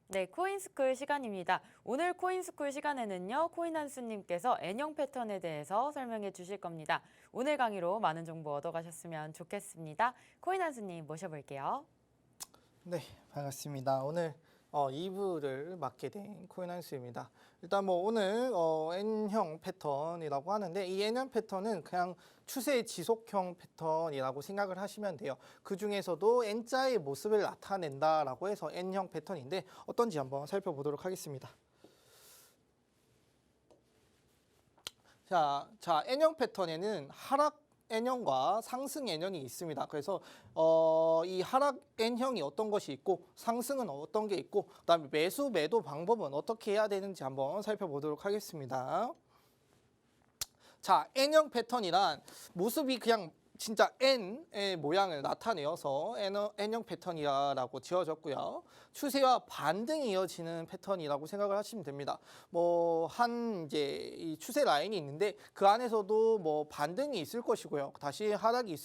네, 코인스쿨 시간입니다. 오늘 코인스쿨 시간에는요, 코인한수님께서 N형 패턴에 대해서 설명해 주실 겁니다. 오늘 강의로 많은 정보 얻어가셨으면 좋겠습니다. 코인한수님 모셔볼게요. 네, 반갑습니다. 오늘 2부를 맡게 된 코인한수입니다. 일단 뭐 오늘 N형 패턴이라고 하는데, 이 N형 패턴은 그냥 추세 지속형 패턴이라고 생각을 하시면 돼요. 그 중에서도 N자의 모습을 나타낸다라고 해서 N형 패턴인데 어떤지 한번 살펴보도록 하겠습니다. 자, N형 패턴에는 하락 N형과 상승 N형이 있습니다. 그래서 이 하락 N형이 어떤 것이 있고 상승은 어떤 게 있고, 그다음에 매수 매도 방법은 어떻게 해야 되는지 한번 살펴보도록 하겠습니다. 자, N형 패턴이란 모습이 그냥 진짜 N의 모양을 나타내어서 N형 패턴이라고 지어졌고요. 추세와 반등이 이어지는 패턴이라고 생각을 하시면 됩니다. 뭐 한 이제 이 추세 라인이 있는데 그 안에서도 뭐 반등이 있을 것이고요. 다시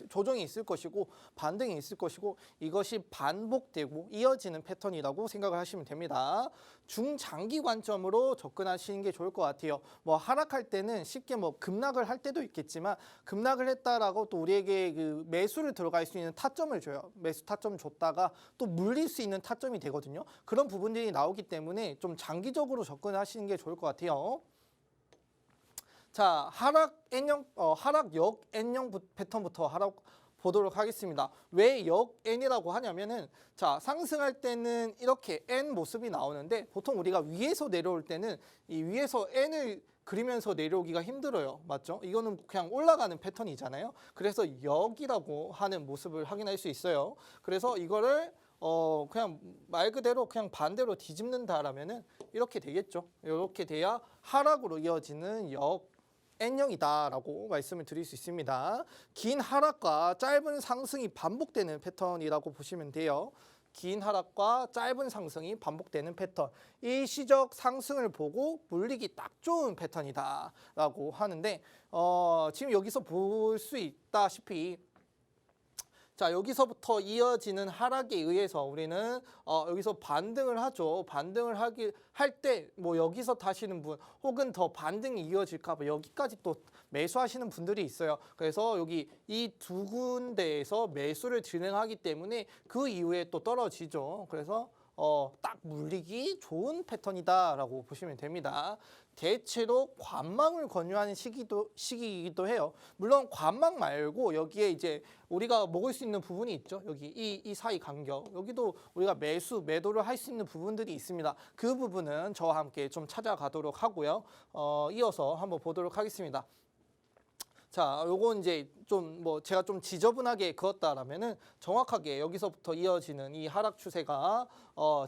조정이 있을 것이고 반등이 있을 것이고 이것이 반복되고 이어지는 패턴이라고 생각을 하시면 됩니다. 중장기 관점으로 접근하시는 게 좋을 것 같아요. 뭐 하락할 때는 쉽게 뭐 급락을 할 때도 있겠지만 급락을 했다라고 또 우리에게 그 매수를 들어갈 수 있는 타점을 줘요. 매수 타점 줬다가 또 물릴 수 있는 타점이 되거든요. 그런 부분들이 나오기 때문에 좀 장기적으로 접근하시는 게 좋을 것 같아요. 자, 하락 역 N형 패턴부터 보도록 하겠습니다. 왜 역 N이라고 하냐면은 자, 상승할 때는 이렇게 N 모습이 나오는데 보통 우리가 위에서 내려올 때는 이 위에서 N을 그리면서 내려오기가 힘들어요. 맞죠? 이거는 그냥 올라가는 패턴이잖아요. 그래서 역이라고 하는 모습을 확인할 수 있어요. 그래서 이거를 그냥 말 그대로 그냥 반대로 뒤집는다라면은 이렇게 되겠죠. 이렇게 돼야 하락으로 이어지는 역 N형이다라고 말씀을 드릴 수 있습니다. 긴 하락과 짧은 상승이 반복되는 패턴이라고 보시면 돼요. 긴 하락과 짧은 상승이 반복되는 패턴. 일시적 상승을 보고 물리기 딱 좋은 패턴이다라고 하는데 지금 여기서 볼 수 있다시피 자, 여기서부터 이어지는 하락에 의해서 우리는 여기서 반등을 하죠. 반등을 할 때 뭐 여기서 타시는 분 혹은 더 반등이 이어질까 봐 여기까지 또 매수하시는 분들이 있어요. 그래서 여기 이 두 군데에서 매수를 진행하기 때문에 그 이후에 또 떨어지죠. 그래서 딱 물리기 좋은 패턴이다라고 보시면 됩니다. 대체로 관망을 권유하는 시기이기도 해요. 물론 관망 말고 여기에 이제 우리가 먹을 수 있는 부분이 있죠. 여기 이 사이 간격 여기도 우리가 매도를 할 수 있는 부분들이 있습니다. 그 부분은 저와 함께 좀 찾아가도록 하고요. 이어서 한번 보도록 하겠습니다. 자, 요건 이제 좀 뭐 제가 좀 지저분하게 그었다라면은 정확하게 여기서부터 이어지는 이 하락 추세가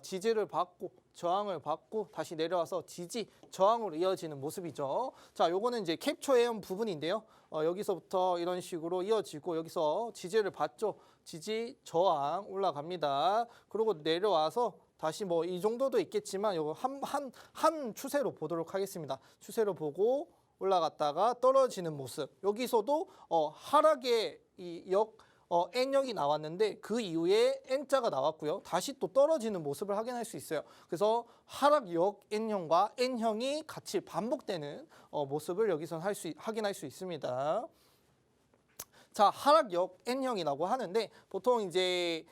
지지를 받고 저항을 받고 다시 내려와서 지지 저항으로 이어지는 모습이죠. 자, 요거는 이제 캡처해온 부분인데요. 여기서부터 이런 식으로 이어지고 여기서 지지를 받죠. 지지 저항 올라갑니다. 그리고 내려와서 다시 뭐 이 정도도 있겠지만 요거 한 추세로 보도록 하겠습니다. 추세로 보고 올라갔다가 떨어지는 모습. 여기서도 하락의 N형이 나왔는데 그 이후에 N자가 나왔고요. 다시 또 떨어지는 모습을 확인할 수 있어요. 그래서 하락역 N형과 N형이 같이 반복되는 모습을 여기서 확인할 수 있습니다. 자, 하락역 N형이라고 하는데 보통 이제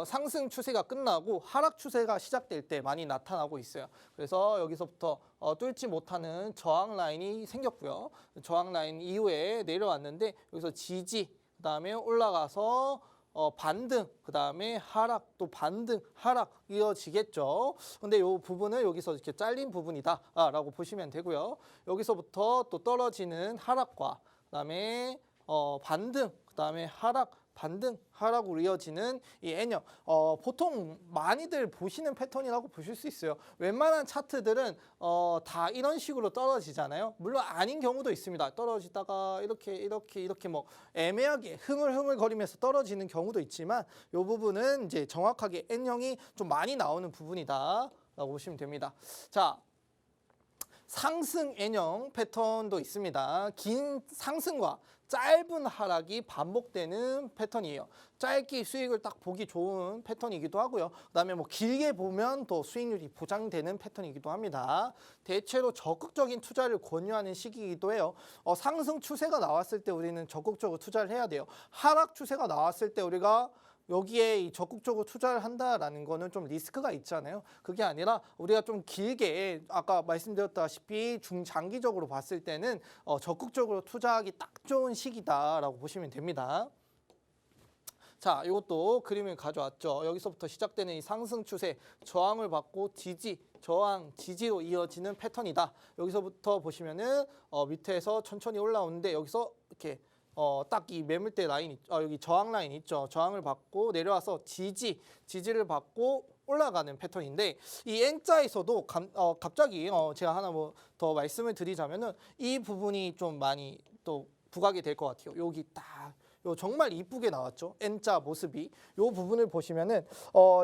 상승 추세가 끝나고 하락 추세가 시작될 때 많이 나타나고 있어요. 그래서 여기서부터 뚫지 못하는 저항 라인이 생겼고요. 저항 라인 이후에 내려왔는데 여기서 지지, 그다음에 올라가서 반등, 그다음에 하락, 또 반등, 하락 이어지겠죠. 근데 이 부분을 여기서 이렇게 잘린 부분이다라고 보시면 되고요. 여기서부터 또 떨어지는 하락과 그다음에 반등, 그다음에 하락, 반등, 하락으로 이어지는 이 N형. 보통 많이들 보시는 패턴이라고 보실 수 있어요. 웬만한 차트들은 다 이런 식으로 떨어지잖아요. 물론 아닌 경우도 있습니다. 떨어지다가 이렇게 뭐 애매하게 흐물흐물거리면서 떨어지는 경우도 있지만 이 부분은 이제 정확하게 N형이 좀 많이 나오는 부분이다라고 보시면 됩니다. 자, 상승 N형 패턴도 있습니다. 긴 상승과 짧은 하락이 반복되는 패턴이에요. 짧게 수익을 딱 보기 좋은 패턴이기도 하고요. 그다음에 뭐 길게 보면 또 수익률이 보장되는 패턴이기도 합니다. 대체로 적극적인 투자를 권유하는 시기이기도 해요. 상승 추세가 나왔을 때 우리는 적극적으로 투자를 해야 돼요. 하락 추세가 나왔을 때 우리가 여기에 적극적으로 투자를 한다라는 거는 좀 리스크가 있잖아요. 그게 아니라 우리가 좀 길게 아까 말씀드렸다시피 중장기적으로 봤을 때는 적극적으로 투자하기 딱 좋은 시기다라고 보시면 됩니다. 자, 이것도 그림을 가져왔죠. 여기서부터 시작되는 이 상승 추세, 저항을 받고 지지, 저항, 지지로 이어지는 패턴이다. 여기서부터 보시면은 밑에서 천천히 올라오는데 여기서 이렇게 딱 이 매물대 라인, 여기 저항 라인 있죠. 저항을 받고 내려와서 지지를 받고 올라가는 패턴인데 이 N자에서도 갑자기 제가 하나 뭐 더 말씀을 드리자면은 이 부분이 좀 많이 또 부각이 될 것 같아요. 여기 딱 요 정말 이쁘게 나왔죠. N자 모습이. 요 부분을 보시면은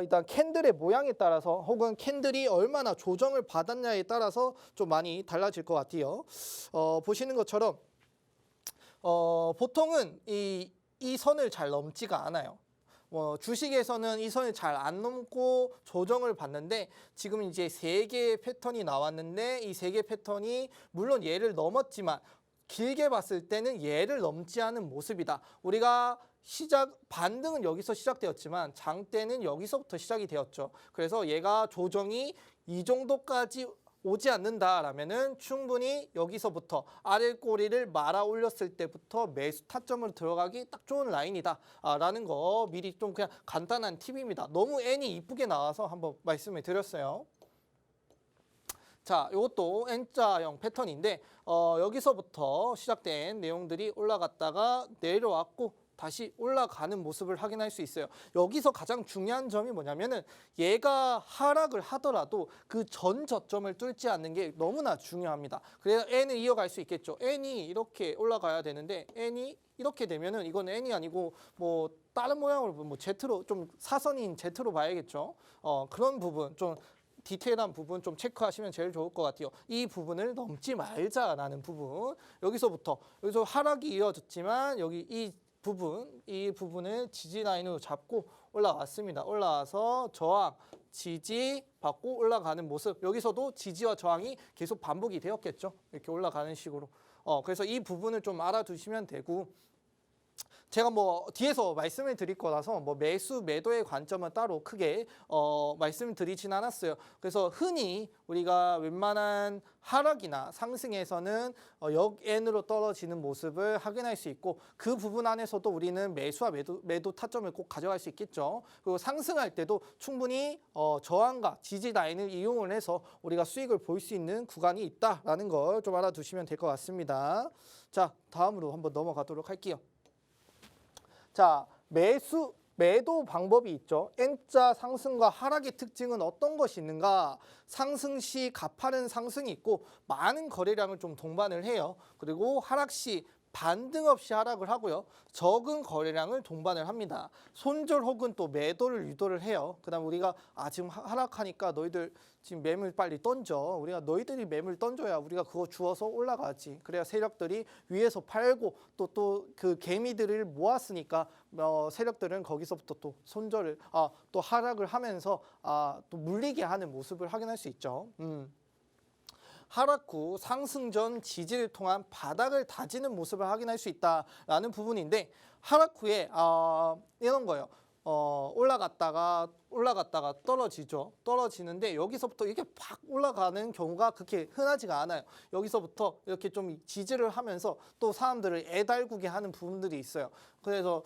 일단 캔들의 모양에 따라서 혹은 캔들이 얼마나 조정을 받았냐에 따라서 좀 많이 달라질 것 같아요. 보시는 것처럼 보통은 이 선을 잘 넘지가 않아요. 주식에서는 이 선을 잘 안 넘고 조정을 받는데 지금 이제 3개의 패턴이 나왔는데 이 3개 패턴이 물론 얘를 넘었지만 길게 봤을 때는 얘를 넘지 않은 모습이다. 우리가 반등은 여기서 시작되었지만 장대는 여기서부터 시작이 되었죠. 그래서 얘가 조정이 이 정도까지 오지 않는다라면은 충분히 여기서부터 아래 꼬리를 말아 올렸을 때부터 매수 타점으로 들어가기 딱 좋은 라인이다라는 거 미리 좀 그냥 간단한 팁입니다. 너무 N이 이쁘게 나와서 한번 말씀을 드렸어요. 자, 이것도 N자형 패턴인데 여기서부터 시작된 내용들이 올라갔다가 내려왔고 다시 올라가는 모습을 확인할 수 있어요. 여기서 가장 중요한 점이 뭐냐면은 얘가 하락을 하더라도 그 전 저점을 뚫지 않는 게 너무나 중요합니다. 그래서 N을 이어갈 수 있겠죠. N이 이렇게 올라가야 되는데 N이 이렇게 되면은 이건 N이 아니고 뭐 다른 모양으로 뭐 Z로 좀 사선인 Z로 봐야겠죠. 그런 부분 좀 디테일한 부분 좀 체크하시면 제일 좋을 것 같아요. 이 부분을 넘지 말자라는 부분. 여기서 하락이 이어졌지만 여기 이 부분을 지지 라인으로 잡고 올라왔습니다. 올라와서 저항, 지지 받고 올라가는 모습. 여기서도 지지와 저항이 계속 반복이 되었겠죠. 이렇게 올라가는 식으로. 그래서 이 부분을 좀 알아두시면 되고 제가 뭐 뒤에서 말씀을 드릴 거라서 뭐 매수 매도의 관점은 따로 크게 말씀을 드리진 않았어요. 그래서 흔히 우리가 웬만한 하락이나 상승에서는 역 N으로 떨어지는 모습을 확인할 수 있고 그 부분 안에서도 우리는 매수와 매도 타점을 꼭 가져갈 수 있겠죠. 그리고 상승할 때도 충분히 저항과 지지 라인을 이용을 해서 우리가 수익을 볼 수 있는 구간이 있다라는 걸 좀 알아두시면 될 것 같습니다. 자, 다음으로 한번 넘어가도록 할게요. 자, 매도 방법이 있죠. N자 상승과 하락의 특징은 어떤 것이 있는가? 상승 시 가파른 상승이 있고 많은 거래량을 좀 동반을 해요. 그리고 하락 시 반등 없이 하락을 하고요. 적은 거래량을 동반을 합니다. 손절 혹은 또 매도를 유도를 해요. 그다음 우리가 지금 하락하니까 너희들 지금 매물 빨리 던져. 우리가 너희들이 매물 던져야 우리가 그거 주워서 올라가지. 그래야 세력들이 위에서 팔고 또 그 개미들을 모았으니까 세력들은 거기서부터 또 손절을 또 하락을 하면서 또 물리게 하는 모습을 확인할 수 있죠. 하락 후 상승 전 지지를 통한 바닥을 다지는 모습을 확인할 수 있다라는 부분인데 하락 후에 이런 거예요. 올라갔다가 떨어지죠. 떨어지는데 여기서부터 이렇게 팍 올라가는 경우가 그렇게 흔하지가 않아요. 여기서부터 이렇게 좀 지지를 하면서 또 사람들을 애달구게 하는 부분들이 있어요. 그래서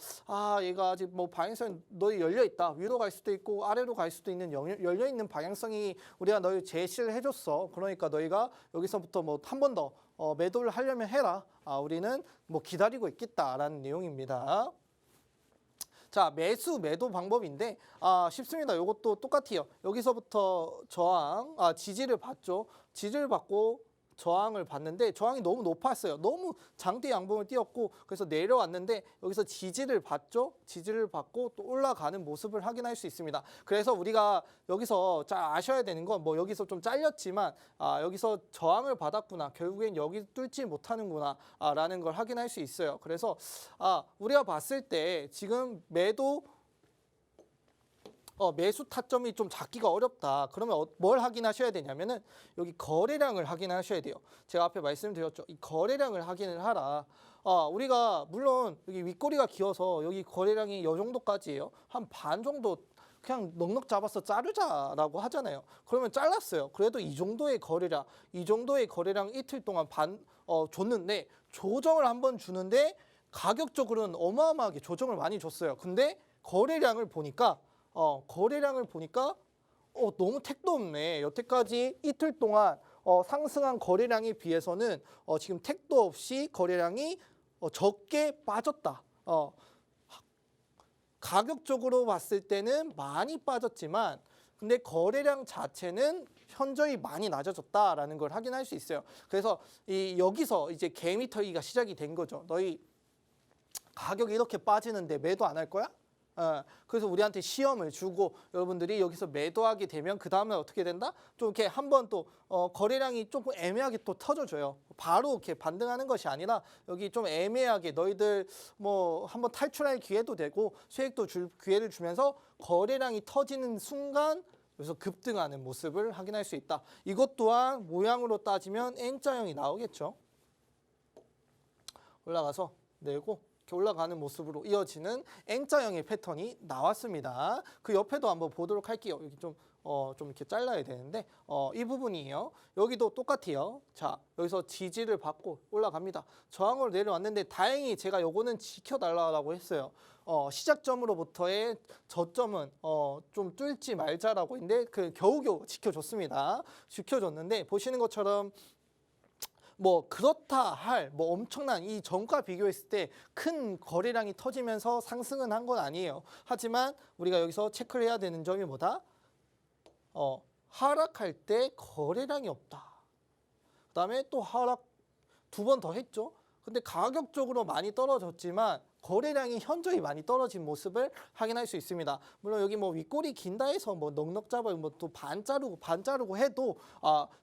얘가 아직 뭐 방향성이 너희 열려 있다. 위로 갈 수도 있고 아래로 갈 수도 있는 열려 있는 방향성이 우리가 너희 제시를 해줬어. 그러니까 너희가 여기서부터 뭐 한 번 더 매도를 하려면 해라. 우리는 뭐 기다리고 있겠다라는 내용입니다. 자, 매도 방법인데 쉽습니다. 이것도 똑같아요. 여기서부터 저항, 지지를 받죠. 지지를 받고 저항을 받는데 저항이 너무 높았어요. 너무 장대 양봉을 띄었고 그래서 내려왔는데 여기서 지지를 받죠. 지지를 받고 또 올라가는 모습을 확인할 수 있습니다. 그래서 우리가 여기서 잘 아셔야 되는 건 뭐 여기서 좀 잘렸지만 여기서 저항을 받았구나. 결국엔 여기 뚫지 못하는구나 라는 걸 확인할 수 있어요. 그래서 우리가 봤을 때 지금 매수 타점이 좀 잡기가 어렵다. 그러면 뭘 확인하셔야 되냐면은 여기 거래량을 확인하셔야 돼요. 제가 앞에 말씀드렸죠. 이 거래량을 확인을 하라. 우리가 물론 여기 윗꼬리가 기어서 여기 거래량이 이 정도까지예요. 한 반 정도 그냥 넉넉 잡아서 자르자라고 하잖아요. 그러면 잘랐어요. 그래도 이 정도의 거래량 이틀 동안 줬는데 조정을 한번 주는데 가격적으로는 어마어마하게 조정을 많이 줬어요. 근데 거래량을 보니까 너무 택도 없네. 여태까지 이틀 동안 상승한 거래량에 비해서는 지금 택도 없이 거래량이 적게 빠졌다. 가격적으로 봤을 때는 많이 빠졌지만 근데 거래량 자체는 현저히 많이 낮아졌다라는 걸 확인할 수 있어요. 그래서 여기서 이제 개미 털기가 시작이 된 거죠. 너희 가격이 이렇게 빠지는데 매도 안 할 거야? 그래서 우리한테 시험을 주고 여러분들이 여기서 매도하게 되면 그 다음에 어떻게 된다? 좀 이렇게 한번 또 거래량이 조금 애매하게 또 터져줘요. 바로 이렇게 반등하는 것이 아니라 여기 좀 애매하게 너희들 뭐 한번 탈출할 기회도 되고 수익도 줄 기회를 주면서 거래량이 터지는 순간 여기서 급등하는 모습을 확인할 수 있다. 이것 또한 모양으로 따지면 N자형이 나오겠죠. 올라가서 내고 이렇게 올라가는 모습으로 이어지는 N자형의 패턴이 나왔습니다. 그 옆에도 한번 보도록 할게요. 여기 좀 이렇게 잘라야 되는데 이 부분이에요. 여기도 똑같아요. 자, 여기서 지지를 받고 올라갑니다. 저항으로 내려왔는데 다행히 제가 요거는 지켜달라고 했어요. 시작점으로부터의 저점은 좀 뚫지 말자라고 했는데 그 겨우겨우 지켜줬습니다. 지켜줬는데 보시는 것처럼 뭐 그렇다 할 뭐 엄청난 이 전과 비교했을 때 큰 거래량이 터지면서 상승은 한 건 아니에요. 하지만 우리가 여기서 체크를 해야 되는 점이 뭐다? 하락할 때 거래량이 없다. 그다음에 또 하락 두 번 더 했죠. 근데 가격적으로 많이 떨어졌지만 거래량이 현저히 많이 떨어진 모습을 확인할 수 있습니다. 물론 여기 뭐 윗꼬리 긴다 해서 뭐 넉넉 잡아 뭐 또 반 자르고 해도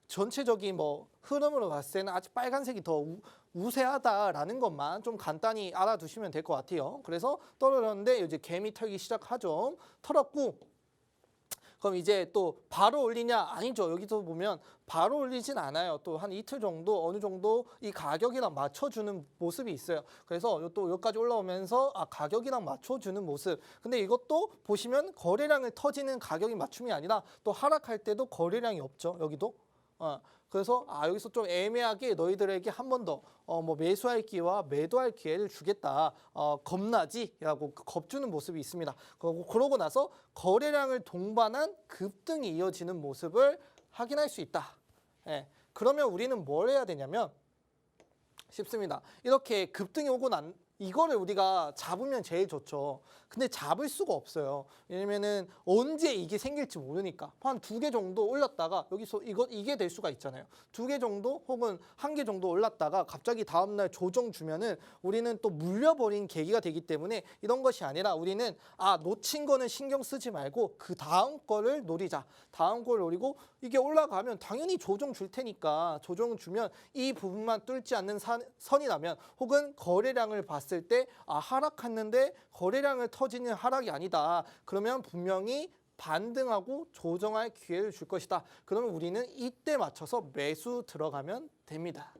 전체적인 뭐 흐름으로 봤을 때는 아직 빨간색이 더 우세하다라는 것만 좀 간단히 알아두시면 될 것 같아요. 그래서 떨어졌는데 이제 개미 털기 시작하죠. 털었고 그럼 이제 또 바로 올리냐? 아니죠. 여기서 보면 바로 올리진 않아요. 또 한 이틀 정도 어느 정도 이 가격이랑 맞춰주는 모습이 있어요. 그래서 또 여기까지 올라오면서 가격이랑 맞춰주는 모습. 근데 이것도 보시면 거래량을 터지는 가격이 맞춤이 아니라 또 하락할 때도 거래량이 없죠. 여기도. 그래서 여기서 좀 애매하게 너희들에게 한 번 더 뭐 매수할 기회와 매도할 기회를 주겠다. 겁나지라고 겁주는 모습이 있습니다. 그러고 나서 거래량을 동반한 급등이 이어지는 모습을 확인할 수 있다. 예. 그러면 우리는 뭘 해야 되냐면 쉽습니다. 이렇게 급등이 오고 난 이거를 우리가 잡으면 제일 좋죠. 근데 잡을 수가 없어요. 왜냐면은 언제 이게 생길지 모르니까. 한 2개 정도 올랐다가 여기서 이게 될 수가 있잖아요. 2개 정도 혹은 1개 정도 올랐다가 갑자기 다음날 조정 주면은 우리는 또 물려버린 계기가 되기 때문에 이런 것이 아니라 우리는 놓친 거는 신경 쓰지 말고 그 다음 거를 노리자. 다음 걸 노리고 이게 올라가면 당연히 조정 줄 테니까 조정 주면 이 부분만 뚫지 않는 선이라면 혹은 거래량을 봤을 때 하락했는데 거래량을 터지는 하락이 아니다. 그러면 분명히 반등하고 조정할 기회를 줄 것이다. 그러면 우리는 이때 맞춰서 매수 들어가면 됩니다.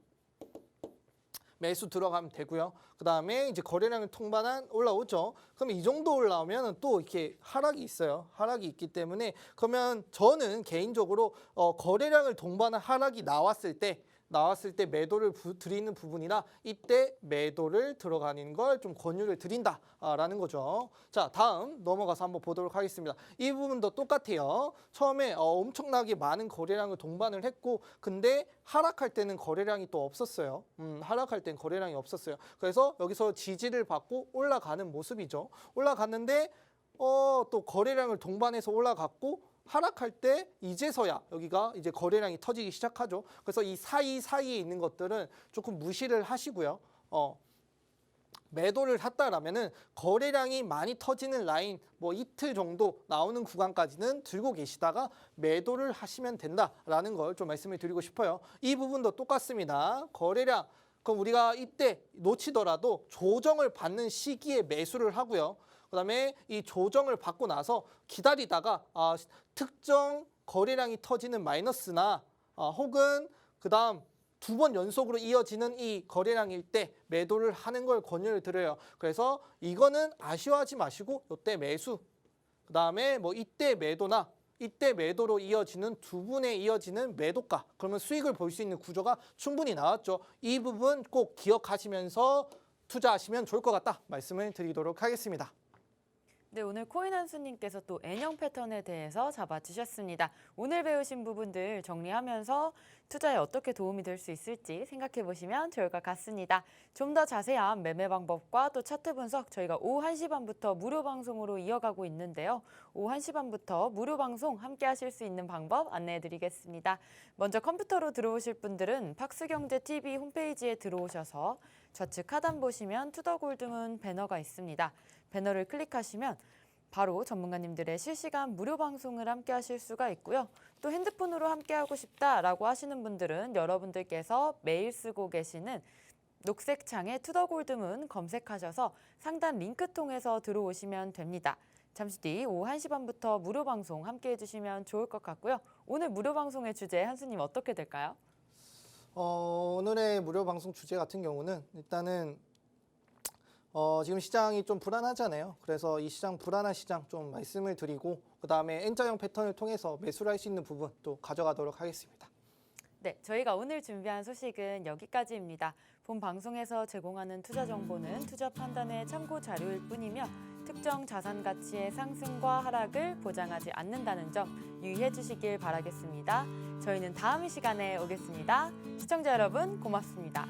매수 들어가면 되고요. 그 다음에 이제 거래량을 통반한 올라오죠. 그럼 이 정도 올라오면 또 이렇게 하락이 있어요. 하락이 있기 때문에 그러면 저는 개인적으로 거래량을 동반한 하락이 나왔을 때 매도를 드리는 부분이라 이때 매도를 들어가는 걸 좀 권유를 드린다라는 거죠. 자, 다음 넘어가서 한번 보도록 하겠습니다. 이 부분도 똑같아요. 처음에 엄청나게 많은 거래량을 동반을 했고 근데 하락할 때는 거래량이 또 없었어요. 하락할 땐 거래량이 없었어요. 그래서 여기서 지지를 받고 올라가는 모습이죠. 올라갔는데 또 거래량을 동반해서 올라갔고 하락할 때 이제서야 여기가 이제 거래량이 터지기 시작하죠. 그래서 이 사이에 있는 것들은 조금 무시를 하시고요. 매도를 했다라면은 거래량이 많이 터지는 라인 뭐 이틀 정도 나오는 구간까지는 들고 계시다가 매도를 하시면 된다라는 걸 좀 말씀을 드리고 싶어요. 이 부분도 똑같습니다. 거래량 그럼 우리가 이때 놓치더라도 조정을 받는 시기에 매수를 하고요. 그다음에 이 조정을 받고 나서 기다리다가 특정 거래량이 터지는 마이너스나 혹은 그다음 2번 연속으로 이어지는 이 거래량일 때 매도를 하는 걸 권유를 드려요. 그래서 이거는 아쉬워하지 마시고 이때 매수 그다음에 뭐 이때 매도나 이때 매도로 이어지는 두 분에 이어지는 매도가 그러면 수익을 볼 수 있는 구조가 충분히 나왔죠. 이 부분 꼭 기억하시면서 투자하시면 좋을 것 같다 말씀을 드리도록 하겠습니다. 네, 오늘 코인 한수님께서 또 N형 패턴에 대해서 잡아주셨습니다. 오늘 배우신 부분들 정리하면서 투자에 어떻게 도움이 될 수 있을지 생각해 보시면 좋을 것 같습니다. 좀 더 자세한 매매 방법과 또 차트 분석 저희가 오후 1시 반부터 무료 방송으로 이어가고 있는데요. 오후 1시 반부터 무료 방송 함께 하실 수 있는 방법 안내해 드리겠습니다. 먼저 컴퓨터로 들어오실 분들은 박스경제TV 홈페이지에 들어오셔서 좌측 하단 보시면 투더골드문 배너가 있습니다. 배너를 클릭하시면 바로 전문가님들의 실시간 무료 방송을 함께 하실 수가 있고요. 또 핸드폰으로 함께 하고 싶다라고 하시는 분들은 여러분들께서 매일 쓰고 계시는 녹색 창에 투더골드문 검색하셔서 상단 링크 통해서 들어오시면 됩니다. 잠시 뒤 오후 1시 반부터 무료 방송 함께 해주시면 좋을 것 같고요. 오늘 무료 방송의 주제 한수님 어떻게 될까요? 오늘의 무료 방송 주제 같은 경우는 일단은 지금 시장이 좀 불안하잖아요. 그래서 이 시장 불안한 시장 좀 말씀을 드리고 그다음에 N자형 패턴을 통해서 매수를 할 수 있는 부분 또 가져가도록 하겠습니다. 네, 저희가 오늘 준비한 소식은 여기까지입니다. 본 방송에서 제공하는 투자 정보는 투자 판단의 참고 자료일 뿐이며 특정 자산 가치의 상승과 하락을 보장하지 않는다는 점 유의해 주시길 바라겠습니다. 저희는 다음 시간에 오겠습니다. 시청자 여러분 고맙습니다.